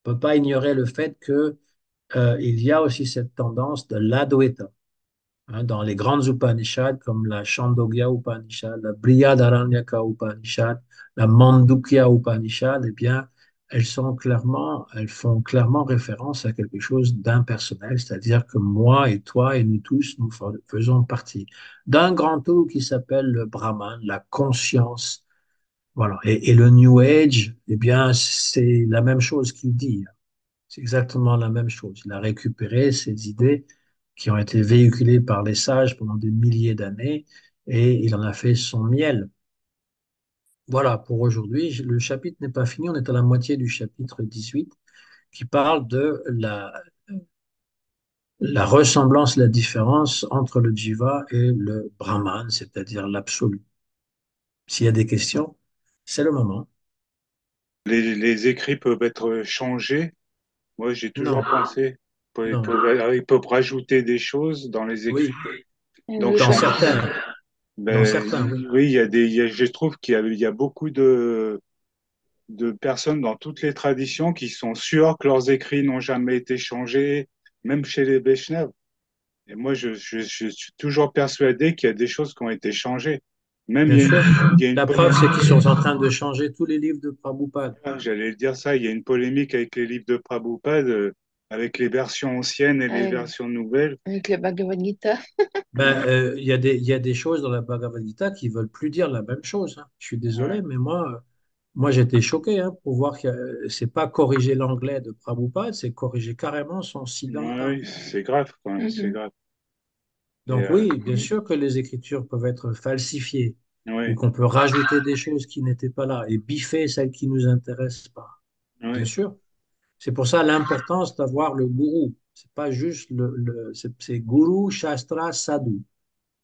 On ne peut pas ignorer le fait que, il y a aussi cette tendance de l'Advaita. Hein, dans les grandes Upanishads comme la Chandogya Upanishad, la Brihadaranyaka Upanishad, la Mandukya Upanishad, eh bien, elles font clairement référence à quelque chose d'impersonnel, c'est-à-dire que moi et toi et nous tous, faisons partie d'un grand tout qui s'appelle le Brahman, la conscience. Voilà. Et le New Age, eh bien, c'est la même chose qu'il dit. C'est exactement la même chose. Il a récupéré ces idées qui ont été véhiculées par les sages pendant des milliers d'années et il en a fait son miel. Voilà, pour aujourd'hui, le chapitre n'est pas fini, on est à la moitié du chapitre 18 qui parle de la ressemblance, la différence entre le Jiva et le Brahman, c'est-à-dire l'absolu. S'il y a des questions, c'est le moment. Les écrits peuvent être changés. Moi, j'ai toujours Non, pensé non, ils peuvent rajouter des choses dans les écrits. oui, Donc, dans certains, dans ben, certains, oui, oui, je trouve il y a beaucoup de personnes dans toutes les traditions qui sont sûres que leurs écrits n'ont jamais été changés, même chez les Vaishnavas. Et moi, je suis toujours persuadé qu'il y a des choses qui ont été changées. Même bien sûr. il y a une La preuve, c'est polémique, qu'ils sont en train de changer tous les livres de Prabhupada. j'allais le dire ça, il y a une polémique avec les livres de Prabhupada, avec les versions anciennes et les Avec, versions nouvelles. avec le Bhagavad Gita. Ben, il y a des choses dans la Bhagavad Gita qui veulent plus dire la même chose. Hein. Je suis désolé, Ouais, mais moi j'étais choqué hein, pour voir que c'est pas corriger l'anglais de Prabhupada, c'est corriger carrément son Siddhanta. ouais, c'est grave quand même, c'est Mhm. grave. Et, Donc oui, bien sûr que les écritures peuvent être falsifiées ou ouais, qu'on peut rajouter des choses qui n'étaient pas là et biffer celles qui nous intéressent pas. Bien ouais. sûr. C'est pour ça l'importance d'avoir le gourou. C'est pas juste c'est gourou, shastra, sadhu.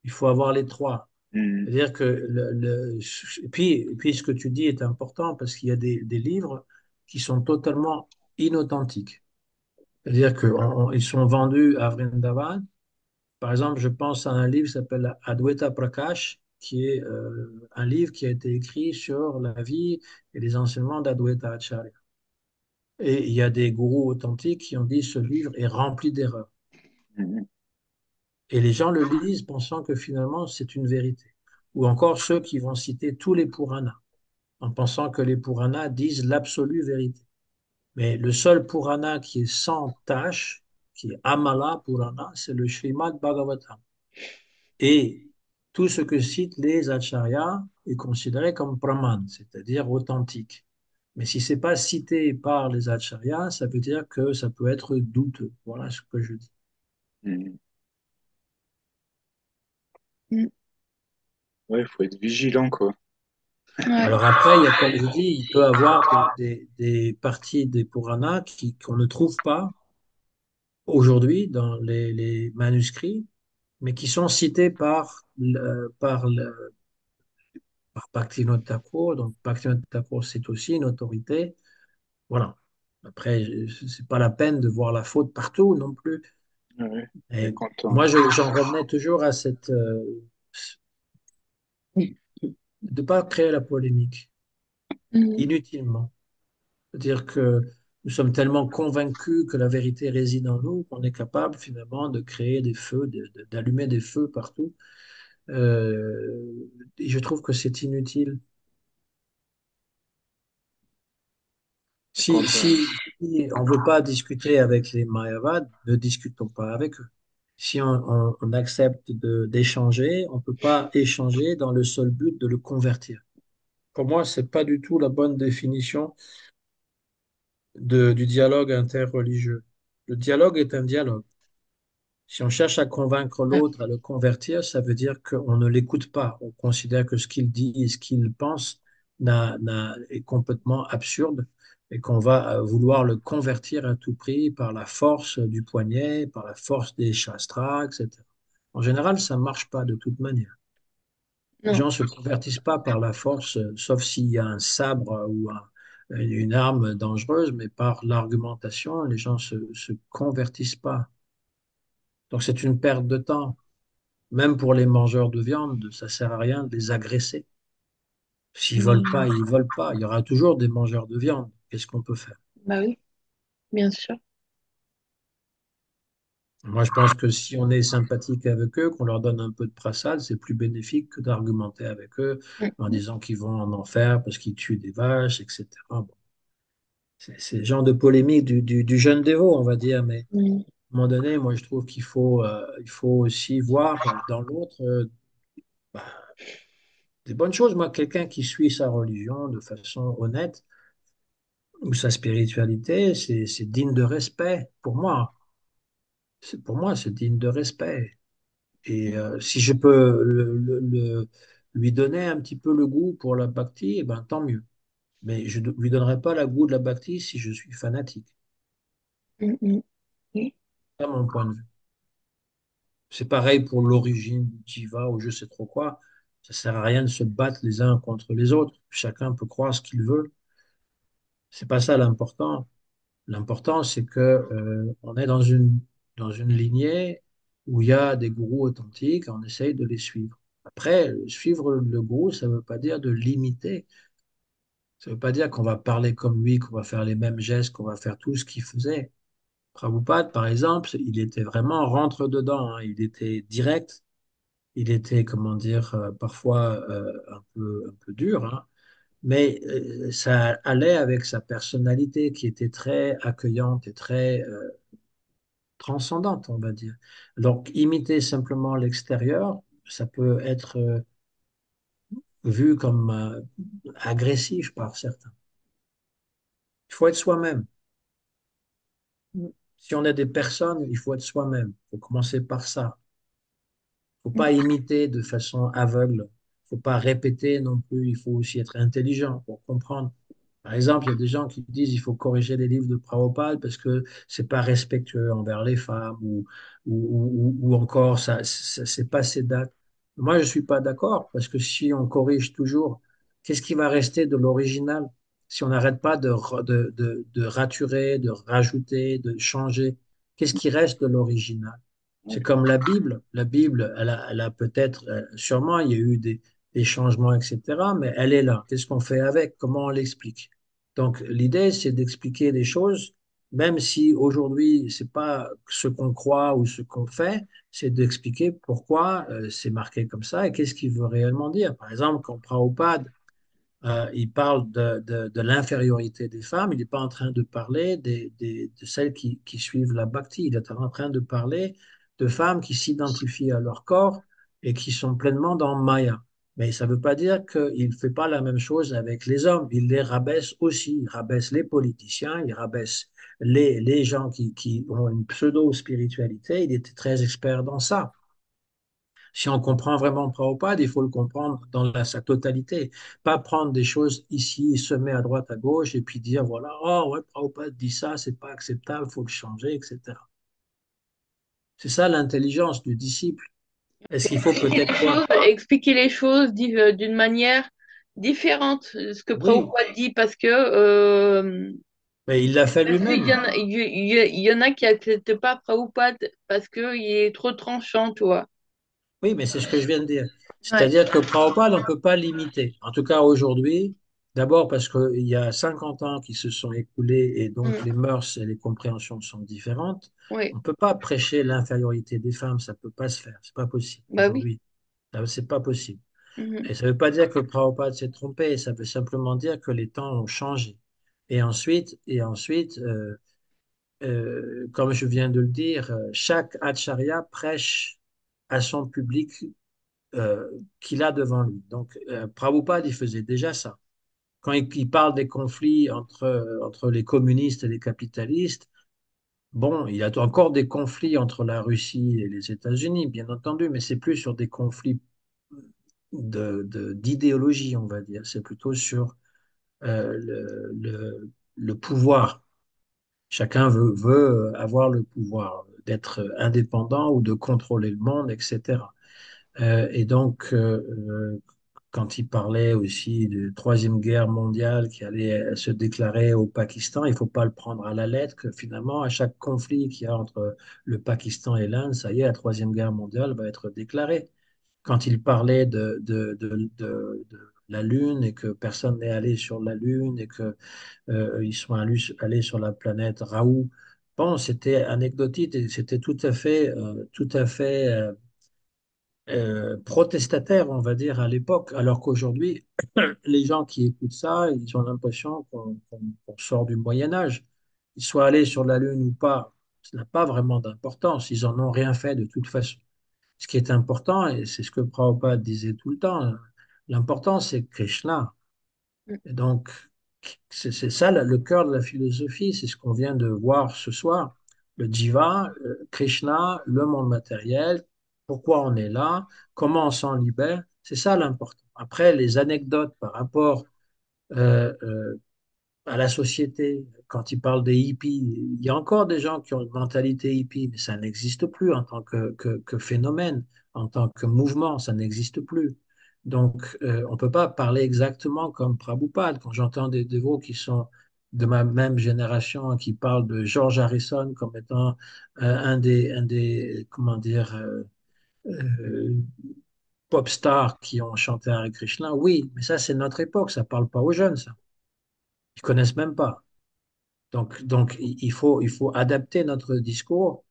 Il faut avoir les trois. Mhm. C'est-à-dire que et puis ce que tu dis est important parce qu'il y a des livres qui sont totalement inauthentiques. C'est-à-dire qu'ils sont vendus à Vrindavan. Par exemple, je pense à un livre qui s'appelle Adwaita Prakash, qui est un livre qui a été écrit sur la vie et les enseignements d'Adwaita Acharya. Et il y a des gourous authentiques qui ont dit ce livre est rempli d'erreurs. Mhm. Et les gens le lisent pensant que finalement c'est une vérité. Ou encore ceux qui vont citer tous les Puranas en pensant que les Puranas disent l'absolue vérité. Mais le seul Purana qui est sans tâche, qui est Amala Purana, c'est le Srimad Bhagavatam. Et tout ce que citent les acharyas est considéré comme Praman, c'est-à-dire authentique. Mais si c'est pas cité par les acharyas, ça veut dire que ça peut être douteux. Voilà ce que je dis. Mhm. Mm. Ouais, il faut être vigilant, quoi. Ouais. Alors après, il y a, comme je dis, il peut y avoir des parties des Puranas qu'on ne trouve pas aujourd'hui dans les manuscrits, mais qui sont cités par Bhaktivinoda Thakur. Donc Bhaktivinoda Thakur, c'est aussi une autorité. Voilà. Après, c'est pas la peine de voir la faute partout non plus. Ouais, mais Et quand moi, j'en revenais toujours à cette de pas créer la polémique Mhm. inutilement. C'est-à-dire que nous sommes tellement convaincus que la vérité réside en nous qu'on est capable finalement de créer des feux, d'allumer des feux partout. Et je trouve que c'est inutile. quand Si on ne veut pas discuter avec les Mayavad, ne discutons pas avec eux. Si on accepte d'échanger, on ne peut pas échanger dans le seul but de le convertir. Pour moi, ce n'est pas du tout la bonne définition du dialogue interreligieux. Le dialogue est un dialogue. Si on cherche à convaincre Ouais. l'autre, à le convertir, ça veut dire qu'on ne l'écoute pas. On considère que ce qu'il dit et ce qu'il pense est complètement absurde et qu'on va vouloir le convertir à tout prix par la force du poignet, par la force des shastras, etc. En général, ça ne marche pas de toute manière. Les Non. gens ne se convertissent pas par la force, sauf s'il y a un sabre ou une arme dangereuse, mais par l'argumentation, les gens se convertissent pas. Donc c'est une perte de temps. Même pour les mangeurs de viande, ça sert à rien de les agresser. S'ils veulent pas, Mhm. ils veulent pas. Il y aura toujours des mangeurs de viande. Qu'est-ce qu'on peut faire? Bah oui, bien sûr. Moi, je pense que si on est sympathique avec eux, qu'on leur donne un peu de prassade, c'est plus bénéfique que d'argumenter avec eux Mm, en mm, disant qu'ils vont en enfer parce qu'ils tuent des vaches, etc. Bon, c'est le genre de polémique du jeune dévot, on va dire, mais mm, à un moment donné, moi, je trouve il faut aussi voir dans l'autre bah, des bonnes choses. Moi, quelqu'un qui suit sa religion de façon honnête ou sa spiritualité, c'est digne de respect pour moi. Pour moi, c'est digne de respect. Et si je peux lui donner un petit peu le goût pour la bhakti, eh ben, tant mieux. Mais je ne lui donnerai pas le goût de la bhakti si je suis fanatique. mm, mm. Oui. C'est mon point de vue. C'est pareil pour l'origine du jiva ou je sais trop quoi. Ça sert à rien de se battre les uns contre les autres. Chacun peut croire ce qu'il veut. C'est pas ça l'important. L'important, c'est que on est dans une lignée où il y a des gourous authentiques, et on essaye de les suivre. Après, suivre le gourou, ça ne veut pas dire de l'imiter. Ça ne veut pas dire qu'on va parler comme lui, qu'on va faire les mêmes gestes, qu'on va faire tout ce qu'il faisait. Prabhupada, par exemple, il était vraiment rentre-dedans, hein. Il était direct, il était, comment dire, parfois un peu dur, hein. Mais ça allait avec sa personnalité qui était très accueillante et très transcendante, on va dire. Donc, imiter simplement l'extérieur, ça peut être vu comme agressif par certains. Il faut être soi-même. Mm, Si on est des personnes, il faut être soi-même. Il faut commencer par ça. Il ne faut mm. pas imiter de façon aveugle. Il ne faut pas répéter non plus. Il faut aussi être intelligent pour comprendre. Par exemple, il y a des gens qui disent qu'il faut corriger les livres de Prabhupada parce que c'est pas respectueux envers les femmes ou encore c'est pas ces dates. Moi, je suis pas d'accord parce que si on corrige toujours, qu'est-ce qui va rester de l'original si on n'arrête pas de raturer, de rajouter, de changer? Qu'est-ce qui reste de l'original? C'est comme la Bible. La Bible, elle a peut-être, sûrement, il y a eu des changements, etc., mais elle est là. Qu'est-ce qu'on fait avec? Comment on l'explique? Donc, l'idée, c'est d'expliquer les choses, même si aujourd'hui, c'est pas ce qu'on croit ou ce qu'on fait, c'est d'expliquer pourquoi c'est marqué comme ça et qu'est-ce qu'il veut réellement dire. Par exemple, quand Prabhupada il parle de l'infériorité des femmes, il n'est pas en train de parler de celles qui suivent la bhakti, il est en train de parler de femmes qui s'identifient à leur corps et qui sont pleinement dans Maya. Mais ça ne veut pas dire qu'il ne fait pas la même chose avec les hommes, il les rabaisse aussi, il rabaisse les politiciens, il rabaisse les gens qui ont une pseudo-spiritualité, il était très expert dans ça. Si on comprend vraiment Prabhupada, il faut le comprendre dans sa totalité. Pas prendre des choses ici, semer à droite, à gauche, et puis dire, voilà, oh ouais, Prabhupada dit ça, c'est pas acceptable, il faut le changer, etc. C'est ça l'intelligence du disciple. Est-ce qu'il faut peut-être quoi? Expliquer les choses d'une manière différente de ce que Oui, Prabhupada dit parce que mais il l'a fait il y lui-même. en a, il y en a qui acceptent pas Prabhupada parce que il est trop tranchant, tu vois. Oui, mais c'est ce que je viens de dire. Ouais. C'est-à-dire que Prabhupada, on ne peut pas l'imiter. En tout cas, aujourd'hui, d'abord parce qu'il y a 50 ans qui se sont écoulés et donc les Mm. mœurs et les compréhensions sont différentes. On Oui. ne peut pas prêcher l'infériorité des femmes, ça ne peut pas se faire. C'est pas possible Bah oui. aujourd'hui. C'est pas possible. Mhm. Et ça ne veut pas dire que Prabhupada s'est trompé, ça veut simplement dire que les temps ont changé. Et ensuite, comme je viens de le dire, chaque acharya prêche à son public qu'il a devant lui. Donc, Prabhupada, il faisait déjà ça. Quand il parle des conflits entre les communistes et les capitalistes, bon, il y a encore des conflits entre la Russie et les États-Unis, bien entendu, mais c'est plus sur des conflits d'idéologie, on va dire. C'est plutôt sur le pouvoir. Chacun veut avoir le pouvoir d'être indépendant ou de contrôler le monde, etc. Et donc, quand il parlait aussi de Troisième Guerre mondiale qui allait se déclarer au Pakistan, il ne faut pas le prendre à la lettre, que finalement, à chaque conflit qu'il y a entre le Pakistan et l'Inde, ça y est, la Troisième Guerre mondiale va être déclarée. Quand il parlait la Lune et que personne n'est allé sur la Lune et que ils sont allés sur la planète Raoult. Bon, c'était anecdotique et c'était tout à fait protestataire, on va dire, à l'époque, alors qu'aujourd'hui, les gens qui écoutent ça, ils ont l'impression qu'on sort du Moyen Âge. Qu'ils soient allés sur la Lune ou pas, ça n'a pas vraiment d'importance. Ils en ont rien fait de toute façon. Ce qui est important, et c'est ce que Prabhupada disait tout le temps, hein, l'important c'est Krishna. Et donc, c'est ça le cœur de la philosophie, c'est ce qu'on vient de voir ce soir. Le Jiva, Krishna, le monde matériel, pourquoi on est là, comment on s'en libère, c'est ça l'important. Après, les anecdotes par rapport euh, euh, à la société, quand ils parlent des hippies, il y a encore des gens qui ont une mentalité hippie, mais ça n'existe plus en tant que phénomène, en tant que mouvement, ça n'existe plus. Donc, on ne peut pas parler exactement comme Prabhupada. Quand j'entends des dévots qui sont de ma même génération, qui parlent de George Harrison comme étant comment dire, pop stars qui ont chanté Hare Krishna, oui, mais ça, c'est notre époque, ça ne parle pas aux jeunes, ça. Ils connaissent même pas. Donc il faut adapter notre discours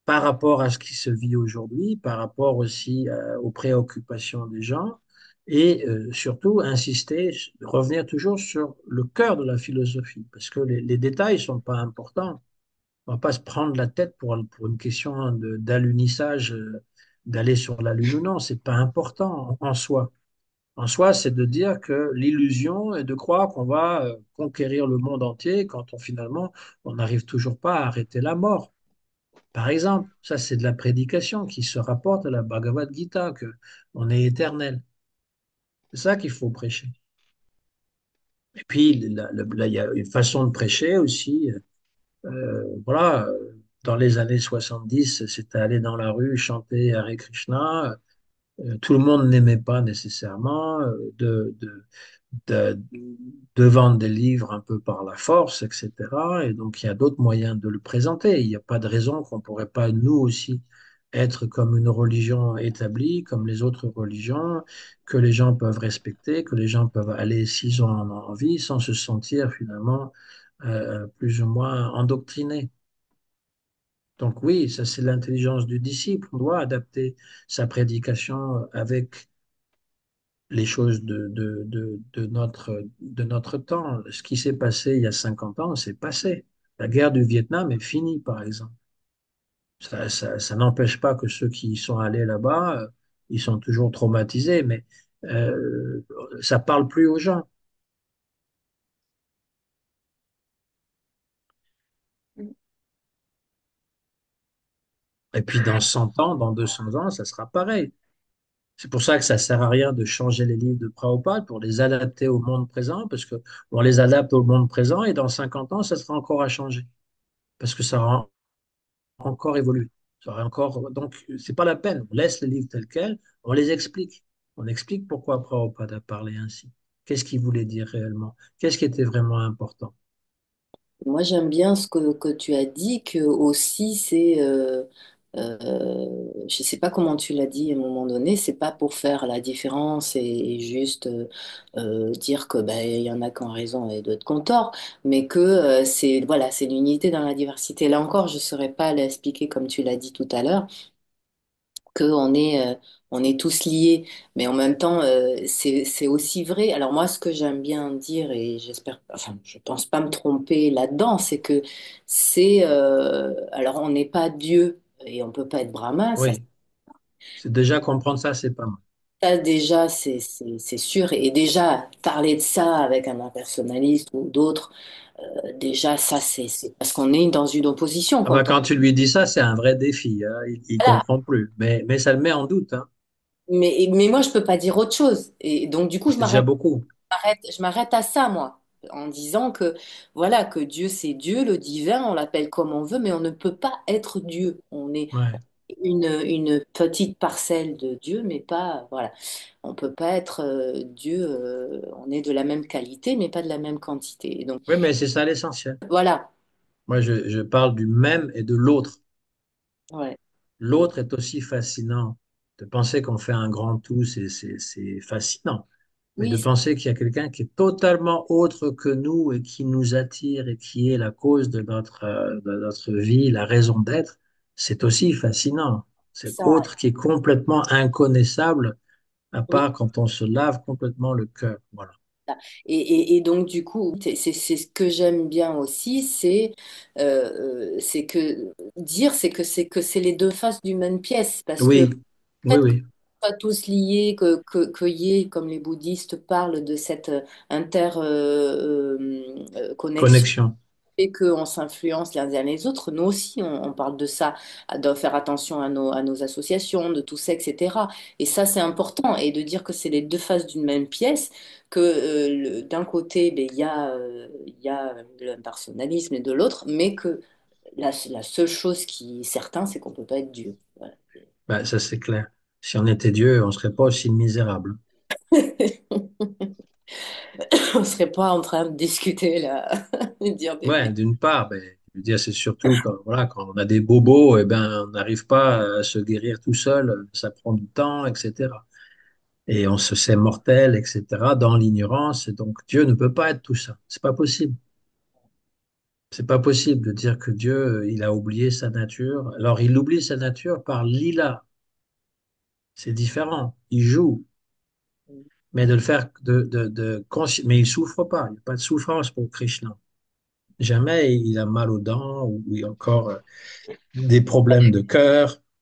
par rapport à ce qui se vit aujourd'hui, par rapport aussi aux préoccupations des gens, et surtout insister, revenir toujours sur le cœur de la philosophie, parce que les détails ne sont pas importants. On ne va pas se prendre la tête pour une question d'alunissage, d'aller sur la Lune ou non, c'est pas important en soi. En soi, c'est de dire que l'illusion est de croire qu'on va conquérir le monde entier quand finalement on n'arrive toujours pas à arrêter la mort. Par exemple, ça c'est de la prédication qui se rapporte à la Bhagavad Gita, que on est éternel. C'est ça qu'il faut prêcher. Et puis là, il y a une façon de prêcher aussi. Voilà, dans les années 70, c'était aller dans la rue chanter Hare Krishna. Tout le monde n'aimait pas nécessairement de, de vendre des livres un peu par la force, etc. Et donc, il y a d'autres moyens de le présenter. Il n'y a pas de raison qu'on ne pourrait pas, nous aussi, être comme une religion établie, comme les autres religions, que les gens peuvent respecter, que les gens peuvent aller s'ils en ont envie, sans se sentir finalement plus ou moins endoctrinés. Donc oui, ça c'est l'intelligence du disciple. On doit adapter sa prédication avec les choses de notre temps. Ce qui s'est passé il y a 50 ans, c'est passé. La guerre du Vietnam est finie, par exemple. Ça n'empêche pas que ceux qui y sont allés là-bas, ils sont toujours traumatisés, mais euh, ça parle plus aux gens. Et puis dans 100 ans, dans 200 ans, ça sera pareil. C'est pour ça que ça sert à rien de changer les livres de Prabhupada pour les adapter au monde présent, parce que on les adapte au monde présent et dans 50 ans, ça sera encore à changer, parce que ça aura encore évolué. Ça aura encore, donc, c'est pas la peine. On laisse les livres tels quels, on les explique. On explique pourquoi Prabhupada a parlé ainsi. Qu'est-ce qu'il voulait dire réellement? Qu'est-ce qui était vraiment important? Moi, j'aime bien ce que tu as dit, que aussi c'est, je sais pas comment tu l'as dit à un moment donné, c'est pas pour faire la différence et juste dire que ben, il y en a qui ont raison et d'autres qui ont tort, mais que c'est voilà, c'est l'unité dans la diversité. Là encore, je saurais pas l'expliquer comme tu l'as dit tout à l'heure on est tous liés, mais en même temps, c'est aussi vrai. Alors moi, ce que j'aime bien dire, et j'espère, enfin, je pense pas me tromper là-dedans, c'est que alors on n'est pas Dieu et on peut pas être Brahma, Oui, c'est déjà comprendre ça, c'est pas mal. ça déjà, c'est sûr, et déjà parler de ça avec un impersonnaliste ou d'autres, déjà ça, c'est parce qu'on est dans une opposition Ah bah, quand on... quand tu lui dis ça, c'est un vrai défi, hein. Il Voilà. comprend plus, mais ça le met en doute, hein. Mais moi, je peux pas dire autre chose. Et donc, du coup, C'est déjà beaucoup. je m'arrête à ça, moi, en disant que voilà, que Dieu c'est Dieu, le divin, on l'appelle comme on veut, mais on ne peut pas être Dieu. On est Ouais. une petite parcelle de Dieu, mais pas voilà. On peut pas être Dieu. On est de la même qualité, mais pas de la même quantité. Et donc Oui, mais c'est ça l'essentiel. voilà. Moi, je parle du même et de l'autre. Ouais. L'autre est aussi fascinant. De penser qu'on fait un grand tout, c'est fascinant. Mais de Oui, penser qu'il y a quelqu'un qui est totalement autre que nous et qui nous attire et qui est la cause de notre vie, la raison d'être, c'est aussi fascinant. c'est Cet ça. autre qui est complètement inconnaissable, à Oui. part quand on se lave complètement le cœur. Voilà. Et donc, du coup, c'est ce que j'aime bien aussi, c'est que dire, c'est que c'est les deux faces d'une même pièce. Parce que Oui, le oui, fait qu'on oui. soit tous liés, qu'il y ait, comme les bouddhistes parlent, de cette connexion Connexion. et qu'on s'influence les uns les autres, nous aussi, on parle de ça, de faire attention à nos associations, de tout ça, etc. Et ça, c'est important. Et de dire que c'est les deux faces d'une même pièce, que d'un côté, ben, il y a l'impersonnalisme et de l'autre, mais que la seule chose qui est certaine, c'est qu'on ne peut pas être Dieu. Voilà. Ben, ça, c'est clair. Si on était Dieu, on ne serait pas aussi misérable. On ne serait pas en train de discuter là, de dire des Ouais, bêtises. d'une part, ben, je veux dire, c'est surtout quand, voilà, quand on a des bobos, eh ben, on n'arrive pas à se guérir tout seul, ça prend du temps, etc. Et on se sait mortel, etc., dans l'ignorance. Et donc, Dieu ne peut pas être tout ça. C'est pas possible. C'est pas possible de dire que Dieu, il a oublié sa nature. Alors, il oublie sa nature par lila. C'est différent. Il joue. Mais de le faire, mais il souffre pas. Il n'y a pas de souffrance pour Krishna. Jamais il a mal aux dents ou il a encore des problèmes de cœur.